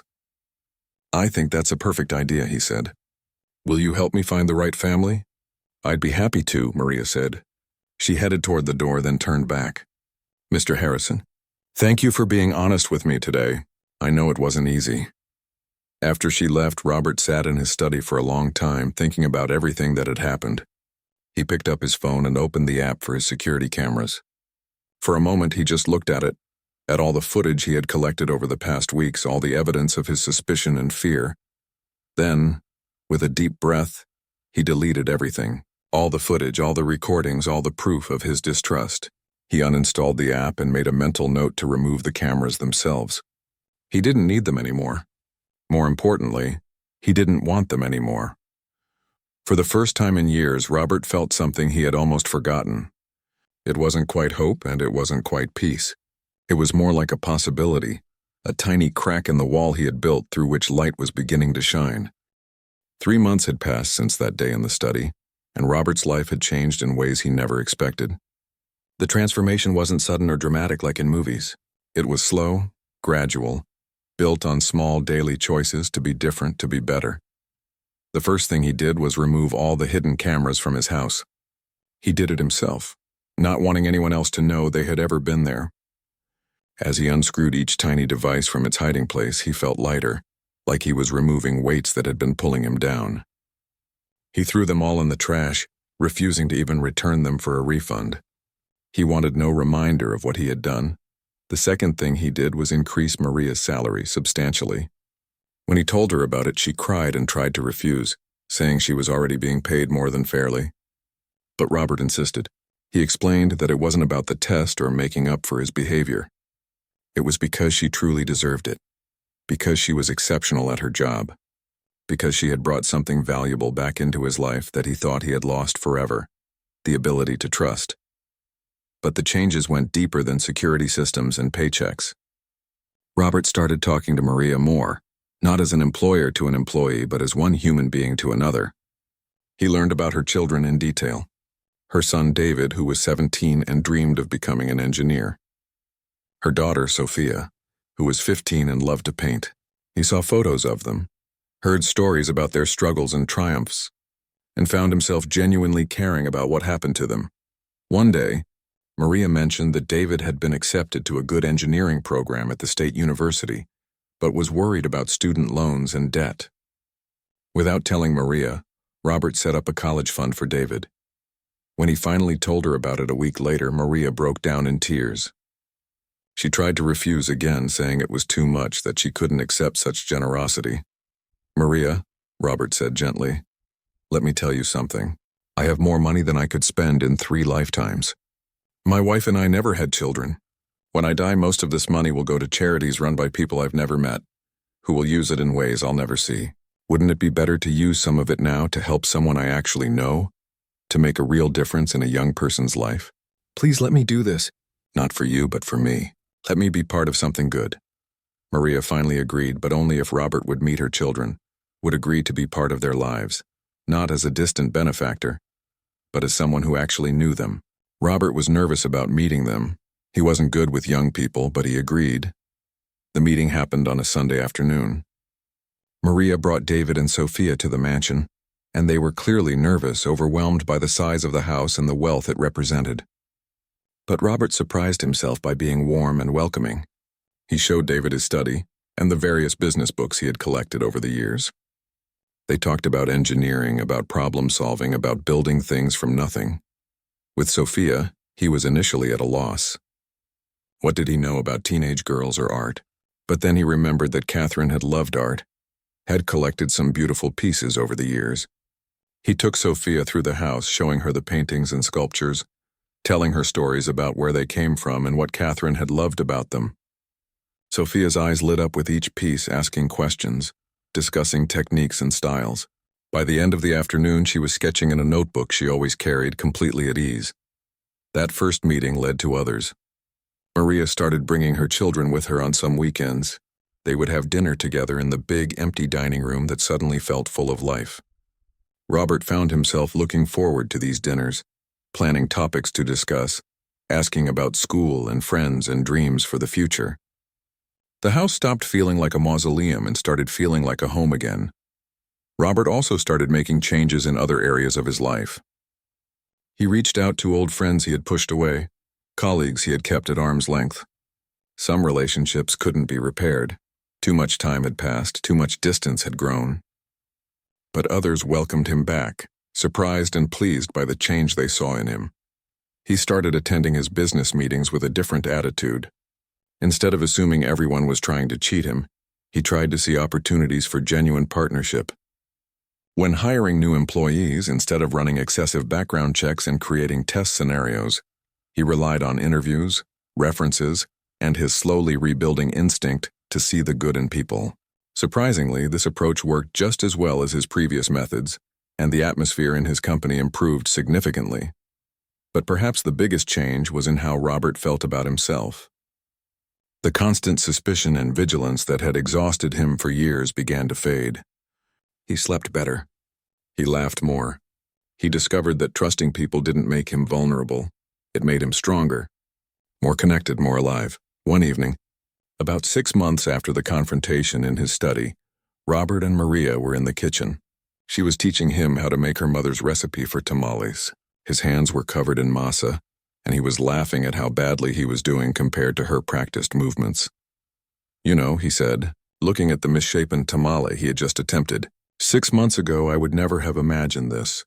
S1: I think that's a perfect idea, he said. Will you help me find the right family? I'd be happy to, Maria said. She headed toward the door, then turned back. Mr. Harrison, thank you for being honest with me today. I know it wasn't easy. After she left, Robert sat in his study for a long time, thinking about everything that had happened. He picked up his phone and opened the app for his security cameras. For a moment, he just looked at it, at all the footage he had collected over the past weeks, all the evidence of his suspicion and fear. Then, with a deep breath, he deleted everything, all the footage, all the recordings, all the proof of his distrust. He uninstalled the app and made a mental note to remove the cameras themselves. He didn't need them anymore. More importantly, he didn't want them anymore. For the first time in years, Robert felt something he had almost forgotten. It wasn't quite hope, and it wasn't quite peace. It was more like a possibility, a tiny crack in the wall he had built through which light was beginning to shine. 3 months had passed since that day in the study, and Robert's life had changed in ways he never expected. The transformation wasn't sudden or dramatic like in movies. It was slow, gradual, built on small daily choices to be different, to be better. The first thing he did was remove all the hidden cameras from his house. He did it himself, not wanting anyone else to know they had ever been there. As he unscrewed each tiny device from its hiding place, he felt lighter, like he was removing weights that had been pulling him down. He threw them all in the trash, refusing to even return them for a refund. He wanted no reminder of what he had done. The second thing he did was increase Maria's salary substantially. When he told her about it, she cried and tried to refuse, saying she was already being paid more than fairly. But Robert insisted. He explained that it wasn't about the test or making up for his behavior. It was because she truly deserved it, because she was exceptional at her job, because she had brought something valuable back into his life that he thought he had lost forever, the ability to trust. But the changes went deeper than security systems and paychecks. Robert started talking to Maria more, not as an employer to an employee, but as one human being to another. He learned about her children in detail. Her son David, who was 17 and dreamed of becoming an engineer. Her daughter Sophia, who was 15 and loved to paint. He saw photos of them, heard stories about their struggles and triumphs, and found himself genuinely caring about what happened to them. One day, Maria mentioned that David had been accepted to a good engineering program at the state university, but was worried about student loans and debt. Without telling Maria, Robert set up a college fund for David. When he finally told her about it a week later, Maria broke down in tears. She tried to refuse again, saying it was too much, that she couldn't accept such generosity. Maria, Robert said gently, let me tell you something. I have more money than I could spend in 3 lifetimes. My wife and I never had children. When I die, most of this money will go to charities run by people I've never met, who will use it in ways I'll never see. Wouldn't it be better to use some of it now to help someone I actually know, to make a real difference in a young person's life? Please let me do this. Not for you, but for me. Let me be part of something good. Maria finally agreed, but only if Robert would meet her children, would agree to be part of their lives, not as a distant benefactor, but as someone who actually knew them. Robert was nervous about meeting them. He wasn't good with young people, but he agreed. The meeting happened on a Sunday afternoon. Maria brought David and Sophia to the mansion, and they were clearly nervous, overwhelmed by the size of the house and the wealth it represented. But Robert surprised himself by being warm and welcoming. He showed David his study and the various business books he had collected over the years. They talked about engineering, about problem solving, about building things from nothing. With Sophia, he was initially at a loss. What did he know about teenage girls or art? But then he remembered that Catherine had loved art, had collected some beautiful pieces over the years. He took Sophia through the house, showing her the paintings and sculptures, telling her stories about where they came from and what Catherine had loved about them. Sophia's eyes lit up with each piece, asking questions, discussing techniques and styles. By the end of the afternoon, she was sketching in a notebook she always carried, completely at ease. That first meeting led to others. Maria started bringing her children with her on some weekends. They would have dinner together in the big, empty dining room that suddenly felt full of life. Robert found himself looking forward to these dinners, planning topics to discuss, asking about school and friends and dreams for the future. The house stopped feeling like a mausoleum and started feeling like a home again. Robert also started making changes in other areas of his life. He reached out to old friends he had pushed away, colleagues he had kept at arm's length. Some relationships couldn't be repaired. Too much time had passed, too much distance had grown. But others welcomed him back, surprised and pleased by the change they saw in him. He started attending his business meetings with a different attitude. Instead of assuming everyone was trying to cheat him, he tried to see opportunities for genuine partnership. When hiring new employees, instead of running excessive background checks and creating test scenarios, he relied on interviews, references, and his slowly rebuilding instinct to see the good in people. Surprisingly, this approach worked just as well as his previous methods, and the atmosphere in his company improved significantly. But perhaps the biggest change was in how Robert felt about himself. The constant suspicion and vigilance that had exhausted him for years began to fade. He slept better. He laughed more. He discovered that trusting people didn't make him vulnerable. It made him stronger, more connected, more alive. One evening, about 6 months after the confrontation in his study, Robert and Maria were in the kitchen. She was teaching him how to make her mother's recipe for tamales. His hands were covered in masa, and he was laughing at how badly he was doing compared to her practiced movements. "You know," he said, looking at the misshapen tamale he had just attempted, "6 months ago I would never have imagined this.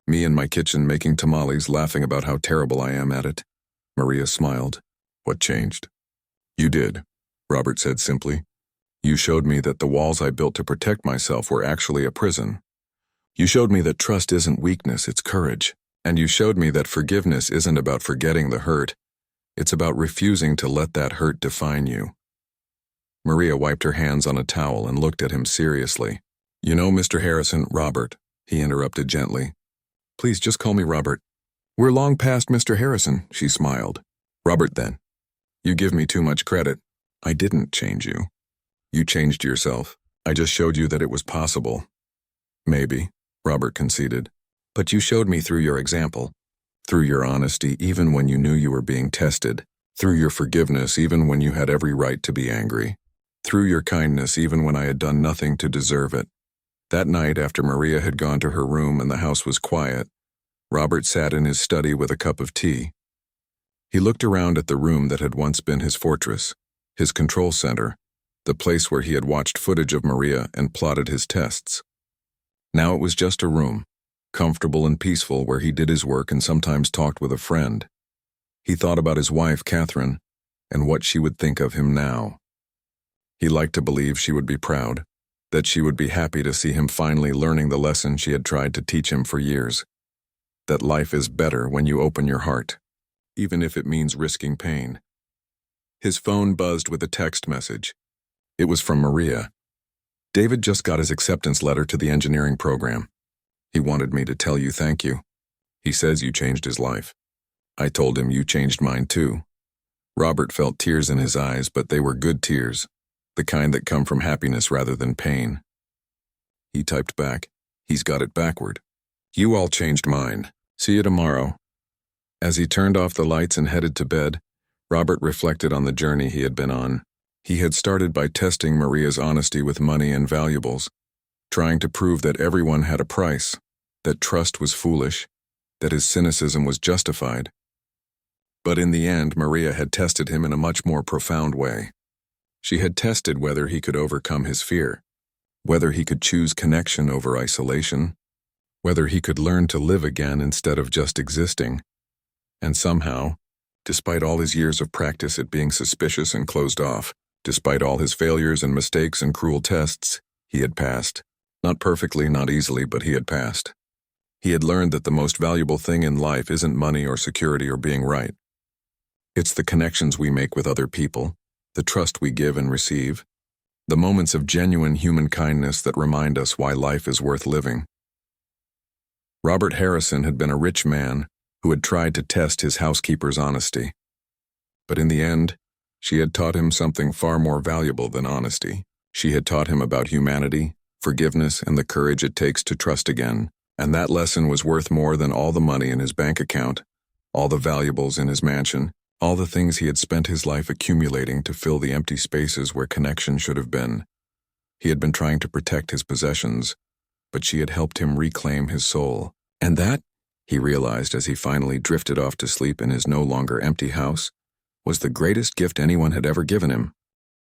S1: Me in my kitchen making tamales, laughing about how terrible I am at it." Maria smiled. "What changed?" "You did," Robert said simply. "You showed me that the walls I built to protect myself were actually a prison. You showed me that trust isn't weakness, it's courage. And you showed me that forgiveness isn't about forgetting the hurt. It's about refusing to let that hurt define you." Maria wiped her hands on a towel and looked at him seriously. "You know, Mr. Harrison," "Robert," he interrupted gently. "Please just call me Robert." "We're long past Mr. Harrison," she smiled. "Robert, then. You give me too much credit. I didn't change you. You changed yourself. I just showed you that it was possible." "Maybe," Robert conceded. "But you showed me through your example, through your honesty even when you knew you were being tested, through your forgiveness even when you had every right to be angry, through your kindness even when I had done nothing to deserve it." That night, after Maria had gone to her room and the house was quiet, Robert sat in his study with a cup of tea. He looked around at the room that had once been his fortress, his control center, the place where he had watched footage of Maria and plotted his tests. Now it was just a room, comfortable and peaceful, where he did his work and sometimes talked with a friend. He thought about his wife, Catherine, and what she would think of him now. He liked to believe she would be proud, that she would be happy to see him finally learning the lesson she had tried to teach him for years. That life is better when you open your heart, even if it means risking pain. His phone buzzed with a text message. It was from Maria. "David just got his acceptance letter to the engineering program. He wanted me to tell you thank you. He says you changed his life. I told him you changed mine too. Robert felt tears in his eyes, but they were good tears, the kind that come from happiness rather than pain. He typed back, "He's got it backward. You all changed mine. See you tomorrow." As he turned off the lights and headed to bed, Robert reflected on the journey he had been on. He had started by testing Maria's honesty with money and valuables, trying to prove that everyone had a price, that trust was foolish, that his cynicism was justified. But in the end, Maria had tested him in a much more profound way. She had tested whether he could overcome his fear, whether he could choose connection over isolation, whether he could learn to live again instead of just existing. And somehow, despite all his years of practice at being suspicious and closed off, despite all his failures and mistakes and cruel tests, he had passed. Not perfectly, not easily, but he had passed. He had learned that the most valuable thing in life isn't money or security or being right. It's the connections we make with other people, the trust we give and receive, the moments of genuine human kindness that remind us why life is worth living. Robert Harrison had been a rich man who had tried to test his housekeeper's honesty. But in the end, she had taught him something far more valuable than honesty. She had taught him about humanity, forgiveness, and the courage it takes to trust again. And that lesson was worth more than all the money in his bank account, all the valuables in his mansion, all the things he had spent his life accumulating to fill the empty spaces where connection should have been. He had been trying to protect his possessions, but she had helped him reclaim his soul. And that, he realized as he finally drifted off to sleep in his no longer empty house, was the greatest gift anyone had ever given him.